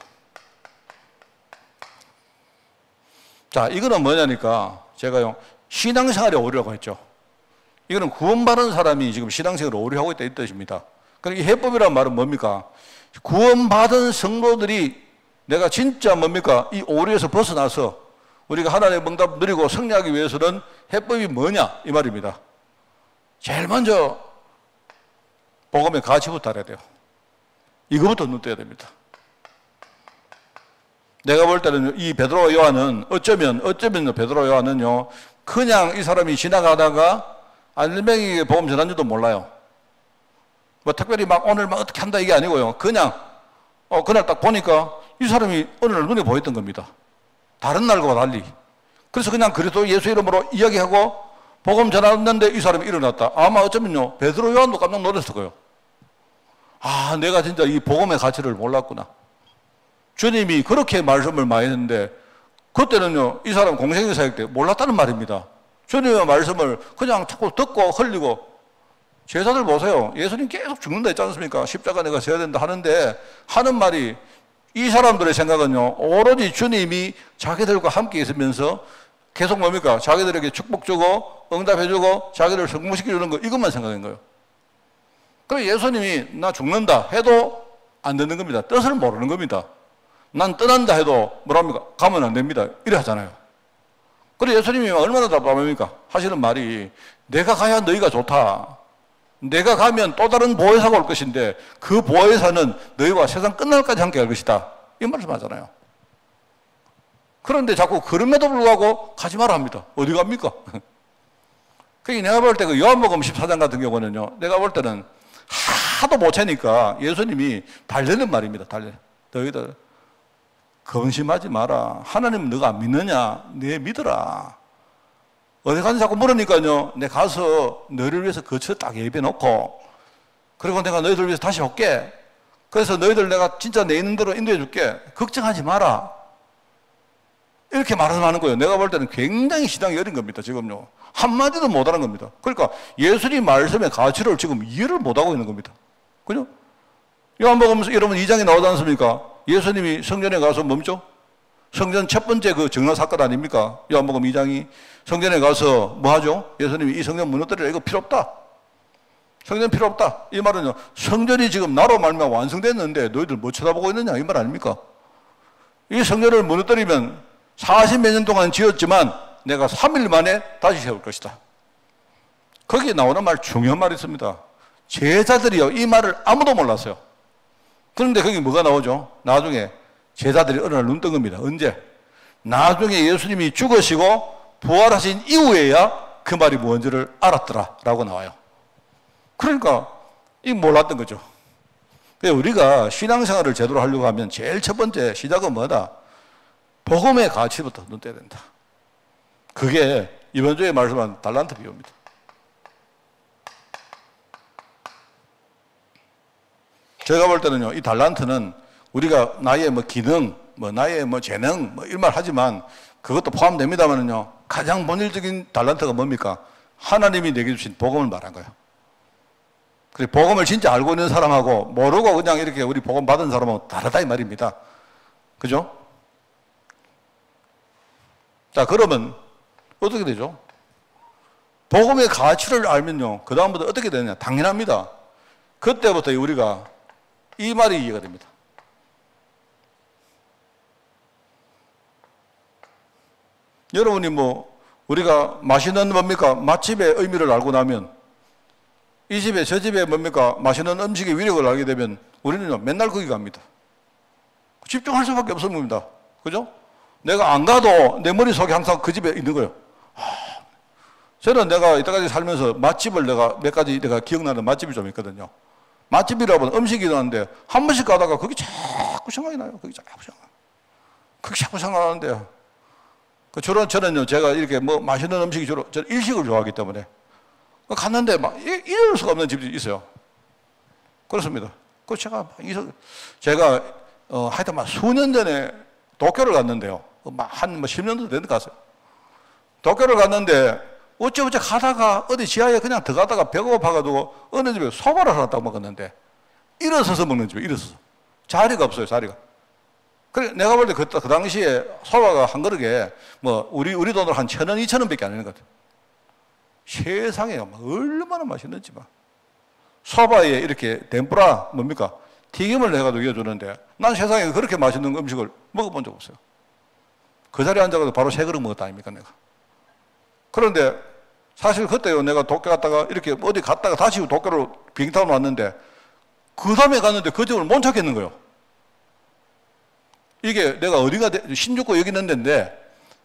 자, 이거는 뭐냐니까 제가요, 신앙생활에 오류라고 했죠. 이거는 구원받은 사람이 지금 신앙생활을 오류하고 있다 이 뜻입니다. 그러니까 이 해법이란 말은 뭡니까? 구원받은 성도들이 내가 진짜 뭡니까? 이 오류에서 벗어나서 우리가 하나님의 응답 누리고 승리하기 위해서는 해법이 뭐냐? 이 말입니다. 제일 먼저 복음의 가치부터 알아야 돼요. 이거부터 눈 떠야 됩니다. 내가 볼 때는 이 베드로 요한은 어쩌면 베드로 요한은요, 그냥 이 사람이 지나가다가 알맹이에게 복음 전한지도 몰라요. 뭐 특별히 막 오늘 막 어떻게 한다 이게 아니고요. 그냥 그날 딱 보니까 이 사람이 어느 날 눈에 보였던 겁니다. 다른 날과 달리. 그래서 그냥 그리스도 예수 이름으로 이야기하고 복음 전하는데 이 사람이 일어났다. 아마 어쩌면요, 베드로 요한도 깜짝 놀랐을 거예요. 아, 내가 진짜 이 복음의 가치를 몰랐구나. 주님이 그렇게 말씀을 많이 했는데 그때는요, 이 사람 공생애 사역 때 몰랐다는 말입니다. 주님의 말씀을 그냥 자꾸 듣고 흘리고. 제자들 보세요. 예수님 계속 죽는다 했지 않습니까? 십자가 내가 져야 된다 하는데 하는 말이, 이 사람들의 생각은요, 오로지 주님이 자기들과 함께 있으면서 계속 뭡니까? 자기들에게 축복 주고 응답해 주고 자기를 성공시켜 주는 거, 이것만 생각한 거예요. 그래서 예수님이 나 죽는다 해도 안 듣는 겁니다. 뜻을 모르는 겁니다. 난 떠난다 해도 뭐랍니까? 가면 안 됩니다. 이래 하잖아요. 그래서 예수님이 얼마나 답답합니까? 하시는 말이, 내가 가야 너희가 좋다. 내가 가면 또 다른 보혜사가 올 것인데 그 보혜사는 너희와 세상 끝날까지 함께 할 것이다. 이 말씀하잖아요. 그런데 자꾸 그럼에도 불구하고 가지 마라 합니다. 어디 갑니까? 그게 내가 볼 때 그 요한복음 14장 같은 경우는요, 내가 볼 때는 하도 못 채니까 예수님이 달래는 말입니다. 너희들 근심하지 마라. 하나님 너가 안 믿느냐? 네 믿어라. 어디 가는지 자꾸 물으니까요, 내가 가서 너희를 위해서 거처 딱 예비해 놓고, 그리고 내가 너희들 위해서 다시 올게. 그래서 너희들 내가 진짜 내 있는 대로 인도해 줄게. 걱정하지 마라. 이렇게 말하는 거예요. 내가 볼 때는 굉장히 신앙이 어린 겁니다, 지금요. 한마디도 못 하는 겁니다. 그러니까 예수님 말씀의 가치를 지금 이해를 못 하고 있는 겁니다. 그죠? 요한복음 여러분 2장에 나오지 않습니까? 예수님이 성전에 가서 뭡니까? 성전 첫 번째 그 정라 사건 아닙니까? 요한복음 2장이 성전에 가서 뭐 하죠? 예수님이 이 성전 무너뜨리라. 이거 필요 없다. 성전 필요 없다. 이 말은요, 성전이 지금 나로 말미암아 완성됐는데 너희들 뭐 쳐다보고 있느냐 이 말 아닙니까? 이 성전을 무너뜨리면 40몇 년 동안 지었지만 내가 3일 만에 다시 세울 것이다. 거기에 나오는 말 중요한 말이 있습니다. 제자들이요, 이 말을 아무도 몰랐어요. 그런데 거기 뭐가 나오죠? 나중에 제자들이 어느 날 눈 뜬 겁니다. 언제? 나중에 예수님이 죽으시고 부활하신 이후에야 그 말이 뭔지를 알았더라 라고 나와요. 그러니까 이 몰랐던 거죠. 우리가 신앙생활을 제대로 하려고 하면 제일 첫 번째 시작은 뭐다? 복음의 가치부터 눈 떼야 된다. 그게 이번 주에 말씀한 달란트 비유입니다. 제가 볼 때는요, 이 달란트는 우리가 나의 뭐 기능, 나의 재능, 이런 말 하지만 그것도 포함됩니다만은요, 가장 본질적인 달란트가 뭡니까? 하나님이 내게 주신 복음을 말한 거예요. 그래, 복음을 진짜 알고 있는 사람하고 모르고 그냥 이렇게 우리 복음 받은 사람하고 다르다 이 말입니다. 그죠? 자, 그러면 어떻게 되죠? 복음의 가치를 알면요, 그 다음부터 어떻게 되느냐? 당연합니다. 그때부터 우리가 이 말이 이해가 됩니다. 여러분이 우리가 맛있는 뭡니까? 맛집의 의미를 알고 나면 이 집에 저 집에 뭡니까? 맛있는 음식의 위력을 알게 되면 우리는 맨날 거기 갑니다. 집중할 수밖에 없는 겁니다. 그죠? 내가 안 가도 내 머릿속에 항상 그 집에 있는 거예요. 저는 내가 이때까지 살면서 맛집을 내가 몇 가지 내가 기억나는 맛집이 좀 있거든요. 맛집이라고 하면 음식이긴 한데 한 번씩 가다가 거기 자꾸 생각이 나요. 거기 자꾸 생각나는데요. 주로 저는요, 제가 이렇게 뭐 맛있는 음식이 주로 저는 일식을 좋아하기 때문에 갔는데 막 이럴 수가 없는 집이 있어요. 그렇습니다. 그 제가 하여튼 막 수년 전에 도쿄를 갔는데요. 한 10년도 됐는데 갔어요. 도쿄를 갔는데 어째 가다가 어디 지하에 그냥 들어가다가 배고파가지고 어느 집에 소바를 하나 딱 먹었는데 일어서서 먹는 집에 일어서서 자리가 없어요. 자리가. 그래 내가 볼 때 그 당시에 소바가 한 그릇에 뭐 우리 돈으로 한 1,000원, 2,000원밖에 안 되는 것 같아요. 세상에 얼마나 맛있는지 막. 소바에 이렇게 덴뿌라 뭡니까? 튀김을 해가지고 이어주는데 난 세상에 그렇게 맛있는 음식을 먹어본 적 없어요. 그 자리에 앉아가지고 바로 세 그릇 먹었다 아닙니까 내가. 그런데 사실 그때요 내가 도쿄 갔다가 이렇게 어디 갔다가 다시 도쿄로 비행기 타고 왔는데 그 다음에 갔는데 그 집을 못 찾겠는 거예요. 이게 내가 어디가 신주쿠 여기 있는 데인데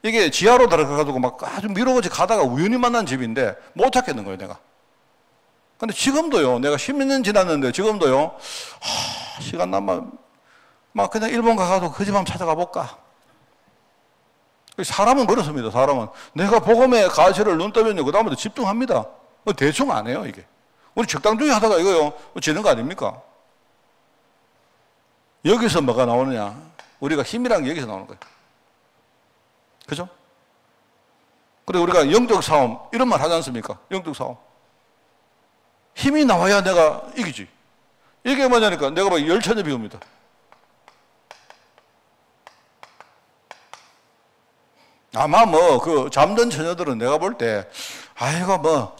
이게 지하로 들어가가지고 막 아주 미루고지 가다가 우연히 만난 집인데 못 찾겠는 거예요 내가. 근데 지금도요 내가 10년 지났는데 지금도요 시간 남면 막 그냥 일본 가가지고 그 집 한번 찾아가 볼까. 사람은 그렇습니다. 사람은 내가 복음의 가시를 눈 뜨면요 그 다음부터 집중합니다. 대충 안 해요 이게. 우리 적당주의 하다가 이거요 지는 거 아닙니까? 여기서 뭐가 나오느냐? 우리가 힘이란 게 여기서 나오는 거예요. 그죠? 그리고 우리가 영적 싸움 이런 말 하지 않습니까? 영적 싸움. 힘이 나와야 내가 이기지. 이게 뭐냐니까 내가 막 열천에 비웁니다. 아마 뭐 그 잠든 처녀들은 내가 볼 때 아이고 뭐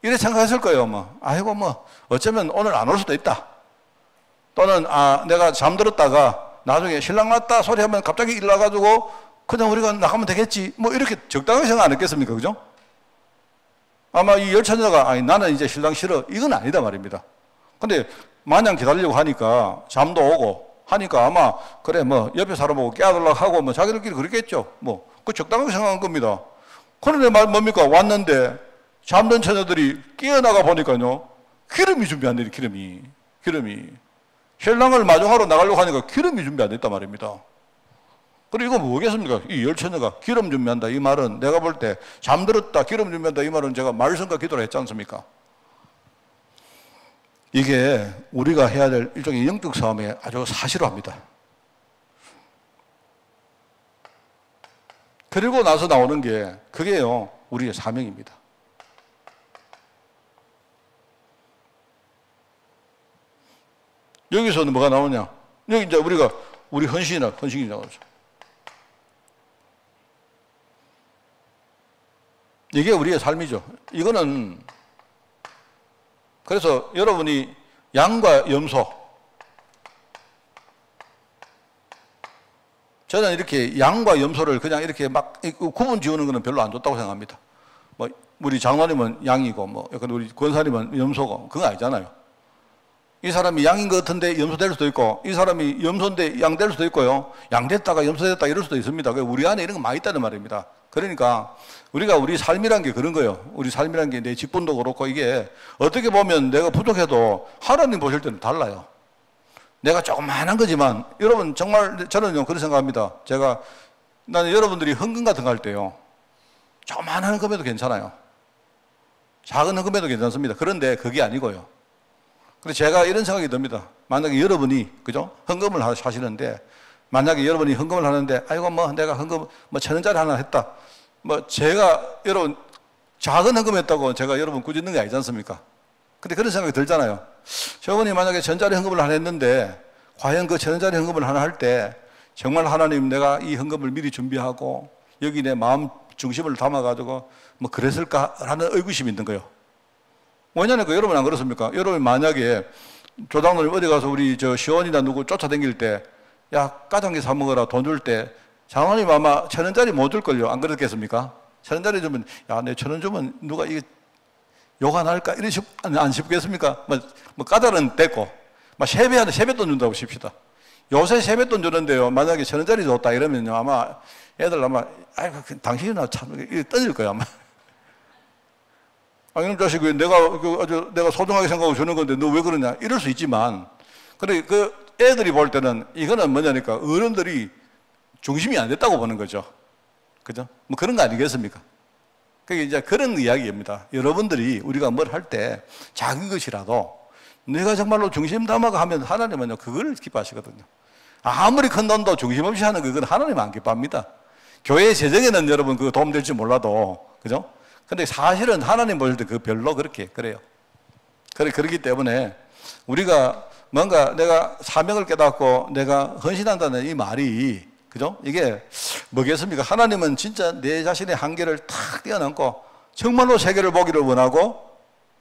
이래 생각했을 거예요. 뭐 아이고 뭐 어쩌면 오늘 안 올 수도 있다. 또는 내가 잠들었다가 나중에 신랑 왔다 소리하면 갑자기 일어나가지고 그냥 우리가 나가면 되겠지. 뭐 이렇게 적당하게 생각 안 했겠습니까? 그죠? 아마 이 열처녀가 나는 이제 신랑 싫어. 이건 아니다 말입니다. 근데 마냥 기다리려고 하니까 잠도 오고 하니까 아마 그래 뭐 옆에 사람하고 깨어들려고 하고 뭐 자기들끼리 그랬겠죠. 뭐 그 적당하게 생각한 겁니다. 그런데 뭡니까? 왔는데 잠든 처녀들이 깨어나가 보니까요 기름이 준비 안 되니 기름이 신랑을 마중하러 나가려고 하니까 기름이 준비 안 됐단 말입니다. 그리고 이거 뭐겠습니까? 이 열처녀가 기름 준비한다 이 말은 내가 볼 때 잠들었다 기름 준비한다 이 말은 제가 말씀과 기도를 했지 않습니까? 이게 우리가 해야 될 일종의 영적 싸움에 아주 사실화합니다. 그리고 나서 나오는 게 그게요 우리의 사명입니다. 여기서는 뭐가 나오냐? 여기 이제 우리 헌신이 나오죠. 이게 우리의 삶이죠. 이거는 그래서 여러분이 양과 염소 저는 이렇게 양과 염소를 그냥 이렇게 막 구분 지우는 것은 별로 안 좋다고 생각합니다. 뭐 우리 장로님은 양이고 뭐 우리 권사님은 염소고 그건 아니잖아요. 이 사람이 양인 것 같은데 염소 될 수도 있고 이 사람이 염소인데 양 될 수도 있고요. 양 됐다가 염소 됐다 이럴 수도 있습니다. 우리 안에 이런 거 많이 있다는 말입니다. 그러니까 우리 삶이란 게 그런 거예요. 우리 삶이란 게 내 직분도 그렇고 이게 어떻게 보면 내가 부족해도 하나님 보실 때는 달라요. 내가 조그마한 거지만 여러분 정말 저는 그렇게 생각합니다. 나는 여러분들이 헌금 같은 거 할 때요. 조그마한 헌금에도 괜찮아요. 작은 헌금에도 괜찮습니다. 그런데 그게 아니고요. 그래서 제가 이런 생각이 듭니다. 만약에 여러분이 그죠? 헌금을 하시는데 만약에 여러분이 헌금을 하는데 아이고 뭐 내가 헌금 뭐 1,000원짜리 하나 했다. 뭐 제가 여러분 작은 헌금했다고 제가 여러분 꾸짖는 게 아니지 않습니까? 근데 그런 생각이 들잖아요. 저분이 만약에 1,000원짜리 헌금을 하나 했는데 과연 그 1,000원짜리 헌금을 하나 할 때 정말 하나님 내가 이 헌금을 미리 준비하고 여기 내 마음 중심을 담아가지고 뭐 그랬을까 하는 의구심이 있는 거예요. 왜냐면 여러분 안 그렇습니까? 여러분 만약에 조장로님 어디 가서 우리 시원이나 누구 쫓아다닐 때 야 까장기 사 먹어라 돈 줄 때 장로님 아마 1,000원짜리 못 줄걸요. 안 그렇겠습니까? 천원짜리 주면, 야, 내 1,000원 주면 누가 이게 욕 안 할까? 안 싶겠습니까? 뭐 까다로운 됐고, 막 세뱃돈 준다고 칩시다. 요새 세뱃돈 주는데요, 만약에 1,000원짜리 줬다 이러면요, 아마 애들 아마, 아이고, 당신이나 참, 이게 떠질 거야, 아마. 아, 이놈 자식, 내가 소중하게 생각하고 주는 건데 너 왜 그러냐? 이럴 수 있지만, 근데 그 애들이 볼 때는 이거는 뭐냐니까, 어른들이 중심이 안 됐다고 보는 거죠. 그죠? 뭐 그런 거 아니겠습니까? 그게 이제 그런 이야기입니다. 여러분들이 우리가 뭘 할 때 작은 것이라도 내가 정말로 중심 담아가 하면 하나님은요, 그걸 기뻐하시거든요. 아무리 큰 돈도 중심 없이 하는 그건 하나님 안 기뻐합니다. 교회 재정에는 여러분 그거 도움될지 몰라도, 그죠? 근데 사실은 하나님 보실 때 그 별로 그래요. 그렇기 때문에 우리가 뭔가 내가 사명을 깨닫고 내가 헌신한다는 이 말이, 그죠? 이게 뭐겠습니까? 하나님은 진짜 내 자신의 한계를 탁 뛰어넘고 정말로 세계를 보기를 원하고,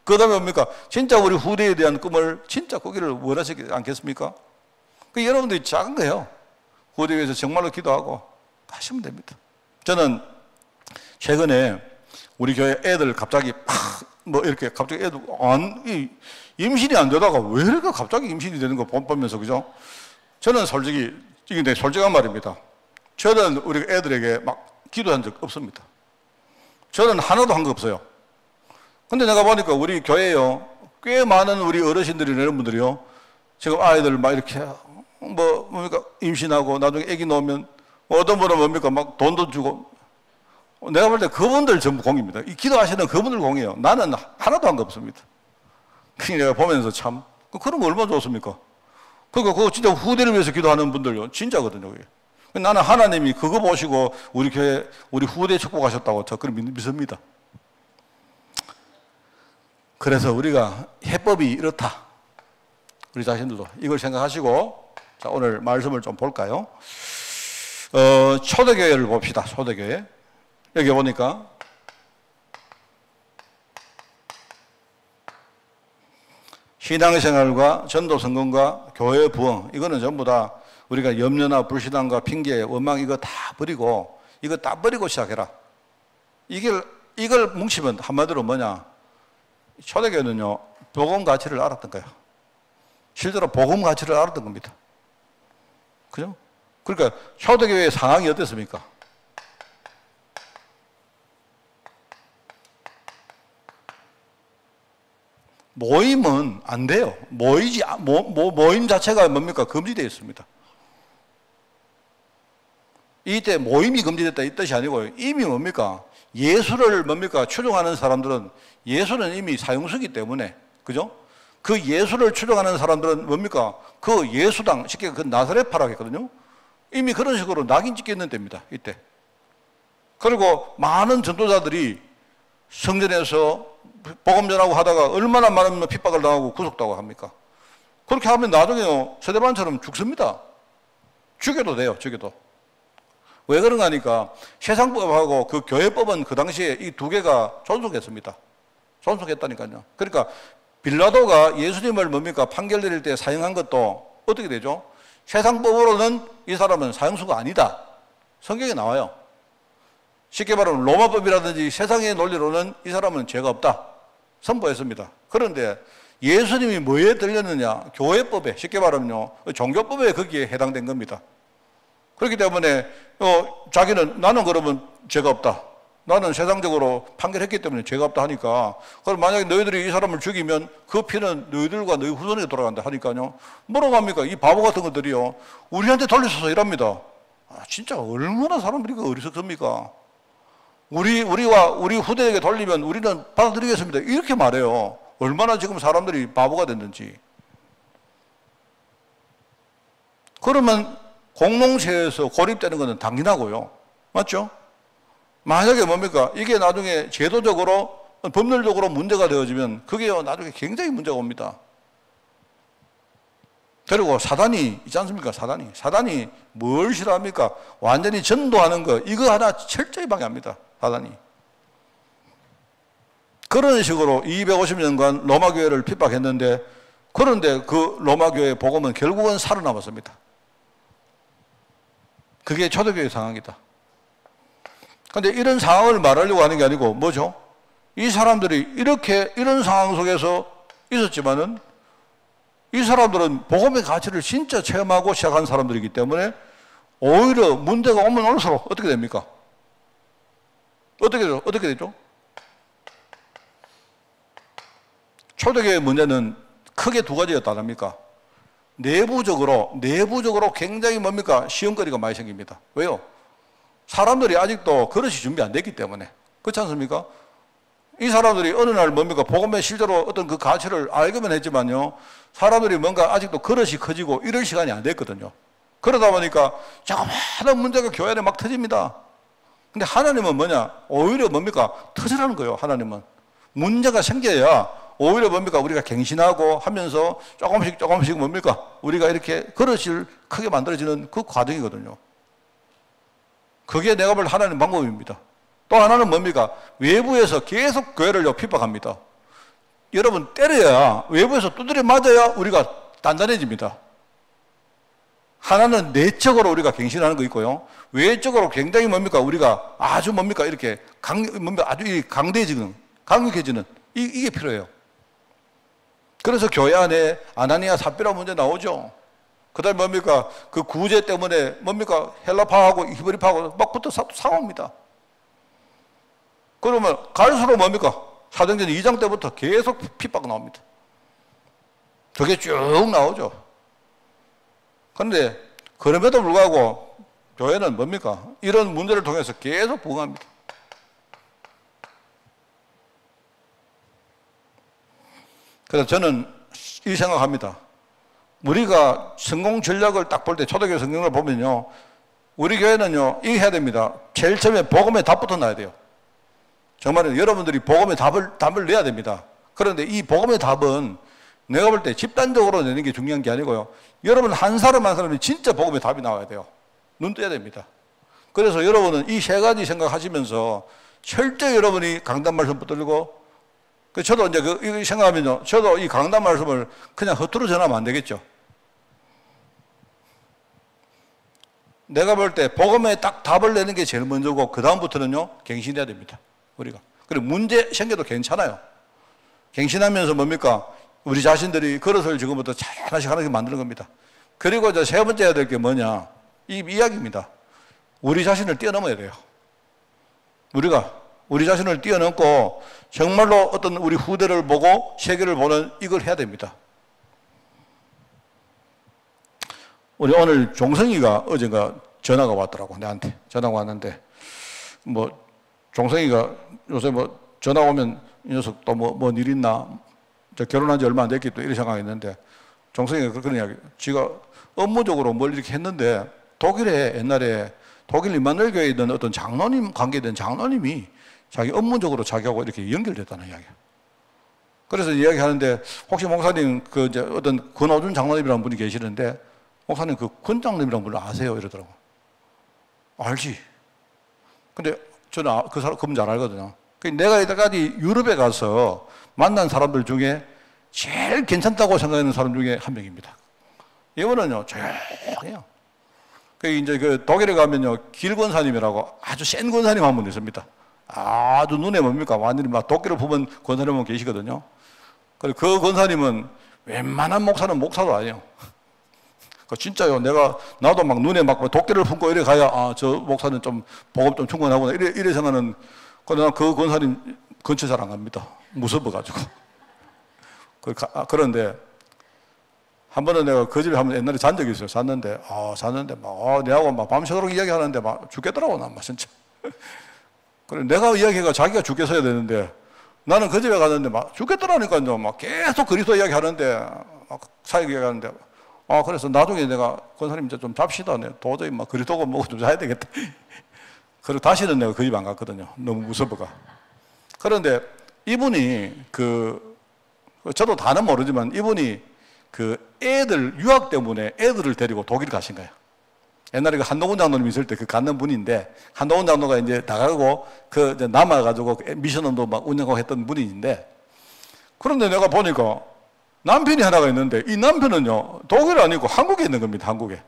그 다음에 뭡니까? 진짜 우리 후대에 대한 꿈을 진짜 꾸기를 원하시지 않겠습니까? 그 여러분들이 작은 거예요. 후대에 위해서 정말로 기도하고 하시면 됩니다. 저는 최근에 우리 교회 애들 갑자기 이렇게 갑자기 애들 임신이 안 되다가 왜 이렇게 갑자기 임신이 되는 거 보면서, 그죠? 저는 솔직히, 이게 내 솔직한 말입니다. 저는 우리 애들에게 막 기도한 적 없습니다. 저는 하나도 한 거 없어요. 근데 내가 보니까 우리 교회에요, 꽤 많은 우리 어르신들이, 이런 분들이요, 지금 아이들 막 이렇게 뭡니까? 임신하고 나중에 아기 낳으면 어떤 분은 뭡니까? 막 돈도 주고. 내가 볼 때 그분들 전부 공입니다. 이 기도하시는 그분들 공이에요. 나는 하나도 한 거 없습니다. 그냥 내가 보면서 참, 그런 거 얼마나 좋습니까? 그러니까 그거 진짜 후대를 위해서 기도하는 분들요, 진짜거든요. 그게. 나는 하나님이 그거 보시고 우리 교회, 우리 후대 축복하셨다고 저 그걸 믿습니다. 그래서 우리가 해법이 이렇다. 우리 자신들도 이걸 생각하시고, 자, 오늘 말씀을 좀 볼까요? 초대교회를 봅시다. 초대교회. 여기 보니까 신앙생활과 전도 성공과 교회 부흥, 이거는 전부 다 우리가 염려나 불신앙과 핑계, 원망 이거 다 버리고, 이거 다 버리고 시작해라. 이걸 뭉치면 한마디로 뭐냐? 초대교회는요, 복음 가치를 알았던 거예요. 실제로 복음 가치를 알았던 겁니다. 그죠? 그러니까 초대교회의 상황이 어땠습니까? 모임은 안 돼요. 모임 자체가 뭡니까? 금지되어 있습니다. 이때 모임이 금지됐다 이 뜻이 아니고, 이미 뭡니까? 예수를 뭡니까? 추종하는 사람들은, 예수는 이미 사형수기 때문에, 그죠? 그 예수를 추종하는 사람들은 뭡니까? 그 예수당, 쉽게 그 나사렛파라고 했거든요. 이미 그런 식으로 낙인 찍혀 있는 때입니다. 이때. 그리고 많은 전도자들이 성전에서 복음 전하고 하다가 얼마나 많은 핍박을 당하고 구속당하고 합니까? 그렇게 하면 나중에요, 서대반처럼 죽습니다. 죽여도 돼요, 죽여도. 왜 그런가 하니까 세상법하고 그 교회법은 그 당시에 이 두 개가 존속했습니다. 존속했다니까요. 그러니까 빌라도가 예수님을 뭡니까? 판결 내릴 때 사형한 것도 어떻게 되죠? 세상법으로는 이 사람은 사형수가 아니다. 성경에 나와요. 쉽게 말하면 로마법이라든지 세상의 논리로는 이 사람은 죄가 없다. 선포했습니다. 그런데 예수님이 뭐에 들렸느냐? 교회법에, 쉽게 말하면요, 종교법에 거기에 해당된 겁니다. 그렇기 때문에 자기는, 나는 그러면 죄가 없다. 나는 세상적으로 판결했기 때문에 죄가 없다 하니까, 그럼 만약에 너희들이 이 사람을 죽이면 그 피는 너희들과 너희 후손에게 돌아간다 하니까요, 뭐라고 합니까? 이 바보 같은 것들이요, 우리한테 돌려서서 이랍니다. 진짜 얼마나 사람들이 어리석습니까? 우리와 우리 후대에게 돌리면 우리는 받아들이겠습니다. 이렇게 말해요. 얼마나 지금 사람들이 바보가 됐는지. 그러면 공동체에서 고립되는 것은 당연하고요. 맞죠? 만약에 뭡니까? 이게 나중에 제도적으로, 법률적으로 문제가 되어지면 그게 나중에 굉장히 문제가 옵니다. 그리고 사단이 있지 않습니까? 사단이 뭘 싫어합니까? 완전히 전도하는 거, 이거 하나 철저히 방해합니다. 사단이. 그런 식으로 250년간 로마 교회를 핍박했는데, 그런데 그 로마 교회의 복음은 결국은 살아남았습니다. 그게 초대교회 상황이다. 근데 이런 상황을 말하려고 하는 게 아니고 뭐죠? 이 사람들이 이런 상황 속에서 있었지만은 이 사람들은 복음의 가치를 진짜 체험하고 시작한 사람들이기 때문에 오히려 문제가 오면 올수록 어떻게 됩니까? 어떻게 되죠? 초대교회의 문제는 크게 두 가지였다 아닙니까? 내부적으로 굉장히 뭡니까? 시험거리가 많이 생깁니다. 왜요? 사람들이 아직도 그릇이 준비 안 됐기 때문에. 그렇지 않습니까? 이 사람들이 어느 날 뭡니까? 복음의 실제로 어떤 그 가치를 알기만 했지만요. 사람들이 뭔가 아직도 그릇이 커지고 이럴 시간이 안 됐거든요. 그러다 보니까 자그마한 문제가 교회 안에 막 터집니다. 근데 하나님은 뭐냐? 오히려 뭡니까? 터지라는 거예요, 하나님은. 문제가 생겨야 오히려 뭡니까? 우리가 갱신하고 하면서 조금씩 뭡니까? 우리가 이렇게 그릇을 크게 만들어지는 그 과정이거든요. 그게 내가 볼 하나님 방법입니다. 또 하나는 뭡니까? 외부에서 계속 교회를 핍박합니다. 여러분, 때려야, 외부에서 두드려 맞아야 우리가 단단해집니다. 하나는 내적으로 우리가 갱신하는 거 있고요. 외적으로 굉장히 뭡니까? 우리가 아주 뭡니까? 이렇게 아주 강대해지는, 강력해지는, 이게 필요해요. 그래서 교회 안에 아나니아 삽비라 문제 나오죠. 그 다음에 뭡니까? 그 구제 때문에 뭡니까? 헬라파하고 히브리파하고 막 붙어 싸웁니다. 그러면 갈수록 뭡니까? 사도행전 2장 때부터 계속 핍박 나옵니다. 그게 쭉 나오죠. 그런데 그럼에도 불구하고 교회는 뭡니까? 이런 문제를 통해서 계속 부흥합니다. 그래서 저는 이 생각합니다. 우리가 성공 전략을 딱 볼 때 초대교회 성경을 보면요. 우리 교회는요. 이거 해야 됩니다. 제일 처음에 복음의 답부터 놔야 돼요. 정말 여러분들이 복음의 답을 내야 됩니다. 그런데 이 복음의 답은 내가 볼 때 집단적으로 내는 게 중요한 게 아니고요. 여러분 한 사람이 진짜 복음의 답이 나와야 돼요. 눈 떠야 됩니다. 그래서 여러분은 이 세 가지 생각하시면서 철저히 여러분이 강단 말씀 붙들고 저도 이제 이거 생각하면요. 저도 이 강단 말씀을 그냥 허투루 전하면 안 되겠죠. 내가 볼 때 복음에 딱 답을 내는 게 제일 먼저고 그 다음부터는요. 갱신해야 됩니다. 우리가. 그리고 문제 생겨도 괜찮아요. 갱신하면서 뭡니까? 우리 자신들이 그릇을 지금부터 하나씩 만드는 겁니다. 그리고 이제 세 번째 해야 될 게 뭐냐? 이 이야기입니다. 우리 자신을 뛰어넘어야 돼요. 우리 자신을 뛰어넘고 정말로 어떤 우리 후대를 보고 세계를 보는 이걸 해야 됩니다. 우리 오늘 종성이가 어젠가 전화가 왔더라고. 나한테 전화가 왔는데 종성이가 요새 전화 오면 이 녀석 또 뭔 일 있나? 저 결혼한 지 얼마 안 됐기 또 이런 생각했는데 종성이가 그런 이야기. 지가 업무적으로 뭘 이렇게 했는데 독일에 옛날에 독일 임마누엘 교회에 있는 어떤 장로님 관계된 장로님이 자기 업무적으로 자기하고 이렇게 연결됐다는 이야기야. 그래서 이야기하는데 혹시 목사님 이제 어떤 권오준 장로님이라는 분이 계시는데 목사님 그 권장님이라는 분을 아세요? 이러더라고. 알지. 근데 저는 그분 잘 알거든요. 내가 이때까지 유럽에 가서 만난 사람들 중에 제일 괜찮다고 생각하는 사람 중에 한 명입니다. 이분은요, 조용해요. 이제 독일에 가면요, 길 권사님이라고 아주 센 권사님 한 분 있습니다. 아주 눈에 뭡니까? 완전히 막 도끼를 부은 권사님 한 분 계시거든요. 그 권사님은 웬만한 목사는 목사도 아니에요. 진짜요. 나도 막 눈에 막 도끼를 품고 이래 가야, 저 목사는 좀 복음 좀 충분하구나. 이래 생각하는, 그러나 그 권사님 근처 잘 안 갑니다. 무서워가지고. 그런데, 한 번은 내가 그 집에 한번 옛날에 잔 적이 있어요. 잤는데 내하고 막 밤새도록 이야기하는데 막 죽겠더라고, 난 진짜. 그래, 내가 이야기가 자기가 죽겠어야 되는데, 나는 그 집에 갔는데 막 죽겠더라니까요. 막 계속 그리스도 이야기 하는데, 막 사역 이야기 하는데, 그래서 나중에 내가 권사님 이제 좀 잡시다. 내가 도저히 막 그리스도가 뭐고 좀 자야 되겠다. 그리고 다시는 내가 그 집 안 갔거든요. 너무 무서워가. 그런데 이분이 저도 다는 모르지만 이분이 유학 때문에 애들을 데리고 독일 가신 거예요. 옛날에 한동훈 장로님 있을 때 갔는 분인데, 한동훈 장로가 이제 나가고 이제 남아가지고 미션원도 막 운영하고 했던 분인데, 그런데 내가 보니까 남편이 하나가 있는데, 이 남편은요, 독일 아니고 한국에 있는 겁니다, 한국에.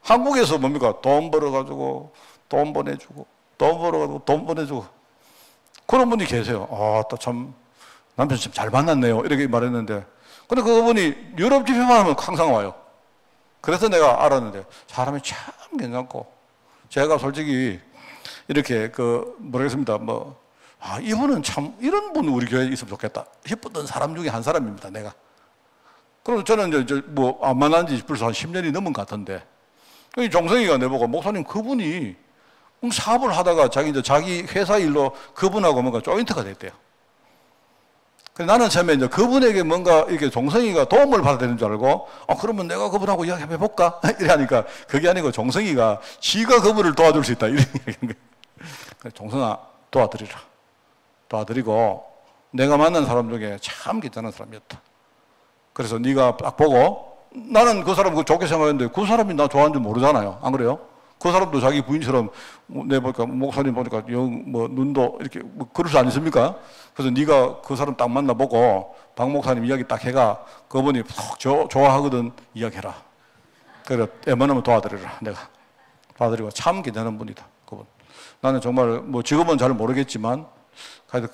한국에서 뭡니까? 돈 벌어가지고, 돈 보내주고, 돈 벌어가지고 돈 보내주고. 그런 분이 계세요. 또 참, 남편 참 잘 만났네요. 이렇게 말했는데. 근데 그분이 유럽 집회만 하면 항상 와요. 그래서 내가 알았는데, 사람이 참 괜찮고, 제가 솔직히 이렇게 모르겠습니다. 이분은 참, 이런 분 우리 교회에 있으면 좋겠다 싶었던 사람 중에 한 사람입니다, 내가. 그럼 저는 이제 안 만난 지 벌써 한 10년이 넘은 것 같은데, 이 종성이가 내보고, 목사님, 그분이 사업을 하다가 자기 회사 일로 그분하고 뭔가 조인트가 됐대요. 그래서 나는 처음에 이제 그분에게 뭔가 이렇게 종성이가 도움을 받아야 되는 줄 알고, 그러면 내가 그분하고 이야기 한번 해볼까? 이래 하니까 그게 아니고 종성이가 지가 그분을 도와줄 수 있다. 이런 이야기인 거예요. 종성아, 도와드리라. 도와드리고, 내가 만난 사람 중에 참 괜찮은 사람이었다. 그래서 네가 딱 보고, 나는 그 사람 좋게 생각했는데 그 사람이 나 좋아하는 줄 모르잖아요. 안 그래요? 그 사람도 자기 부인처럼 보니까 목사님 보니까 눈도 이렇게 그럴 수 아니십니까? 그래서 네가 그 사람 딱 만나보고 박 목사님 이야기 딱 해가 그분이 좋아하거든 이야기해라. 그래 웬만하면 도와드리라. 내가 도와드리고 참 괜찮은 분이다. 그분. 나는 정말 지금은 잘 모르겠지만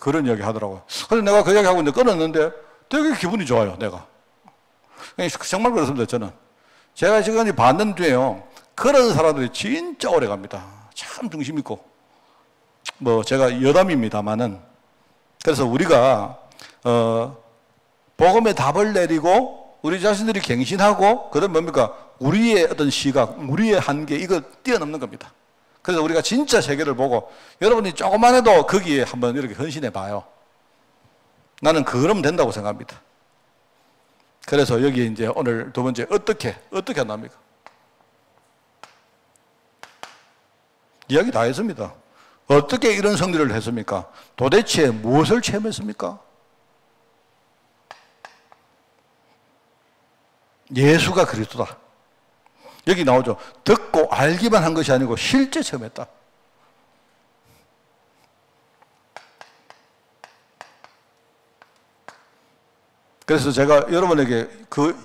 그런 이야기 하더라고요. 그래서 내가 그 이야기 하고 이제 끊었는데 되게 기분이 좋아요. 내가. 정말 그렇습니다. 저는. 제가 지금 봤는 뒤에요. 그런 사람들이 진짜 오래 갑니다. 참 중심 있고. 제가 여담입니다만은. 그래서 우리가, 복음의 답을 내리고, 우리 자신들이 갱신하고, 그런 뭡니까? 우리의 어떤 시각, 우리의 한계, 이거 뛰어넘는 겁니다. 그래서 우리가 진짜 세계를 보고, 여러분이 조금만 해도 거기에 한번 이렇게 헌신해 봐요. 나는 그러면 된다고 생각합니다. 그래서 여기 이제 오늘 두 번째, 어떻게 한답니까? 이야기 다 했습니다. 어떻게 이런 성리를 했습니까? 도대체 무엇을 체험했습니까? 예수가 그리스도다. 여기 나오죠. 듣고 알기만 한 것이 아니고 실제 체험했다. 그래서 제가 여러분에게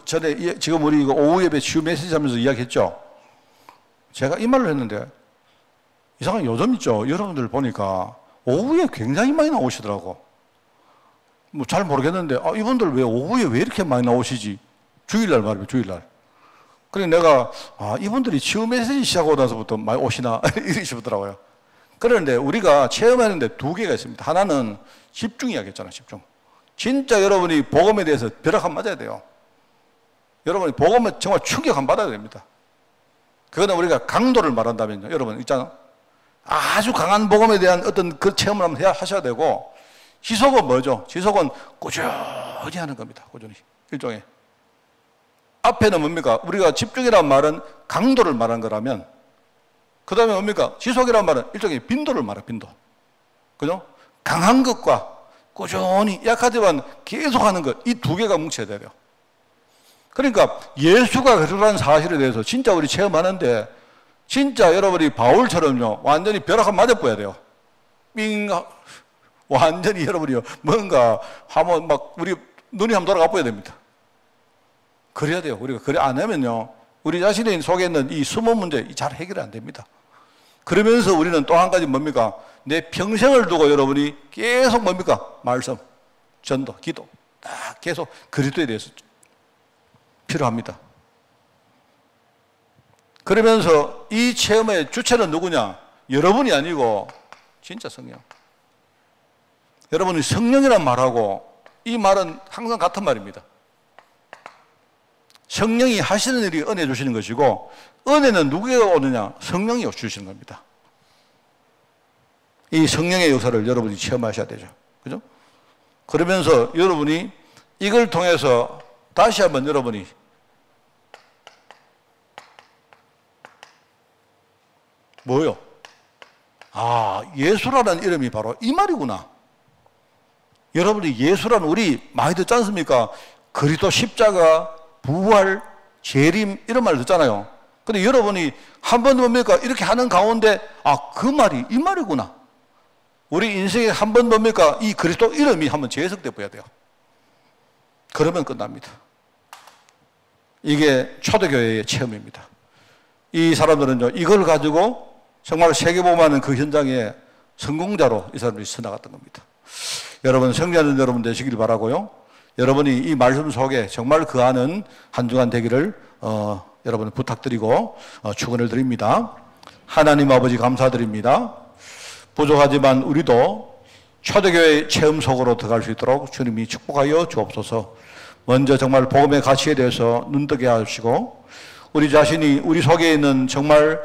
전에 지금 우리 오후 예배 치유 메시지 하면서 이야기했죠. 제가 이 말을 했는데 이상한 요즘 있죠. 여러분들 보니까 오후에 굉장히 많이 나오시더라고. 잘 모르겠는데 이분들 왜 오후에 왜 이렇게 많이 나오시지? 주일날 말이에요. 주일날. 그래서 내가 이분들이 치유 메시지 시작하고 나서부터 많이 오시나 이렇게 싶더라고요. 그런데 우리가 체험하는데 두 개가 있습니다. 하나는 집중 이야기했잖아요. 집중. 진짜 여러분이 복음에 대해서 벼락 한 맞아야 돼요. 여러분이 복음에 정말 충격 한 받아야 됩니다. 그거는 우리가 강도를 말한다면요. 여러분 있잖아. 아주 강한 복음에 대한 어떤 그 체험을 한번 하셔야 되고, 지속은 뭐죠? 지속은 꾸준히 하는 겁니다. 꾸준히. 일종의. 앞에는 뭡니까? 우리가 집중이라는 말은 강도를 말한 거라면, 그 다음에 뭡니까? 지속이라는 말은 일종의 빈도를 말해요. 빈도. 그죠? 강한 것과 꾸준히 약하지만 계속 하는 것, 이 두 개가 뭉쳐야 돼요. 그러니까 예수가 그리스도라는 사실에 대해서 진짜 우리 체험하는데, 진짜 여러분이 바울처럼요, 완전히 벼락 한 맞아봐야 돼요. 완전히 여러분이요, 뭔가 한번 우리 눈이 한번 돌아가 봐야 됩니다. 그래야 돼요. 우리가 그래 안 하면요, 우리 자신의 속에 있는 이 숨은 문제 잘 해결이 안 됩니다. 그러면서 우리는 또 한 가지 뭡니까? 내 평생을 두고 여러분이 계속 뭡니까? 말씀, 전도, 기도, 딱 계속 그리스도에 대해서 필요합니다. 그러면서 이 체험의 주체는 누구냐? 여러분이 아니고 진짜 성령. 여러분이 성령이란 말하고 이 말은 항상 같은 말입니다. 성령이 하시는 일이 은혜 주시는 것이고, 은혜는 누구에게 오느냐? 성령이 주시는 겁니다. 이 성령의 역사를 여러분이 체험하셔야 되죠. 그죠? 그러면서 여러분이 이걸 통해서 다시 한번 여러분이 뭐요? 예수라는 이름이 바로 이 말이구나. 여러분이 예수라는 우리 많이 듣지 않습니까? 그리스도 십자가, 부활, 재림 이런 말 듣잖아요. 근데 여러분이 한 번 뭡니까? 이렇게 하는 가운데 그 말이 이 말이구나. 우리 인생에 한 번 뭡니까? 이 그리스도 이름이 한번 재해석돼 보여야 돼요. 그러면 끝납니다. 이게 초대교회의 체험입니다. 이 사람들은요, 이걸 가지고 정말 세계복음하는 그 현장에 성공자로 이 사람들이 서나갔던 겁니다. 여러분 성장하는 여러분 되시길 바라고요. 여러분이 이 말씀 속에 정말 거하는 한 주간 되기를 여러분 부탁드리고 축원을 드립니다. 하나님 아버지 감사드립니다. 부족하지만 우리도 초대교회 체험 속으로 들어갈 수 있도록 주님이 축복하여 주옵소서. 먼저 정말 복음의 가치에 대해서 눈뜨게 하시고 우리 자신이 우리 속에 있는 정말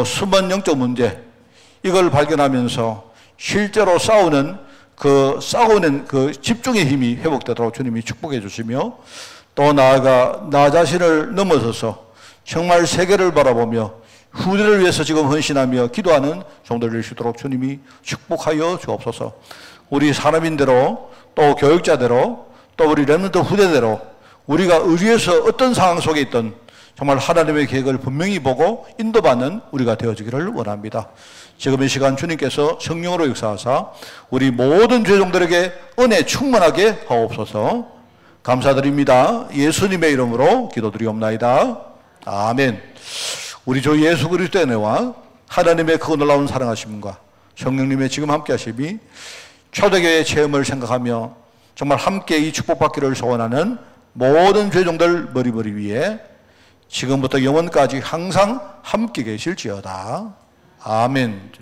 숨은 영적 문제 이걸 발견하면서 실제로 싸우는 그 집중의 힘이 회복되도록 주님이 축복해 주시며 또 나아가 나 자신을 넘어서서 정말 세계를 바라보며 후대를 위해서 지금 헌신하며 기도하는 종들 될 수 있도록 주님이 축복하여 주옵소서. 우리 사람인대로 또 교육자대로 또 우리 렘넌트 후대대로 우리가 의리에서 어떤 상황 속에 있던 정말 하나님의 계획을 분명히 보고 인도받는 우리가 되어지기를 원합니다. 지금 이 시간 주님께서 성령으로 역사하사 우리 모든 죄종들에게 은혜 충만하게 하옵소서. 감사드립니다. 예수님의 이름으로 기도드리옵나이다. 아멘. 우리 주 예수 그리스도의 은혜와 하나님의 그 놀라운 사랑하심과 성령님의 지금 함께 하심이 초대교회의 체험을 생각하며 정말 함께 이 축복받기를 소원하는 모든 죄종들 머리 위에 지금부터 영원까지 항상 함께 계실지어다. 아멘.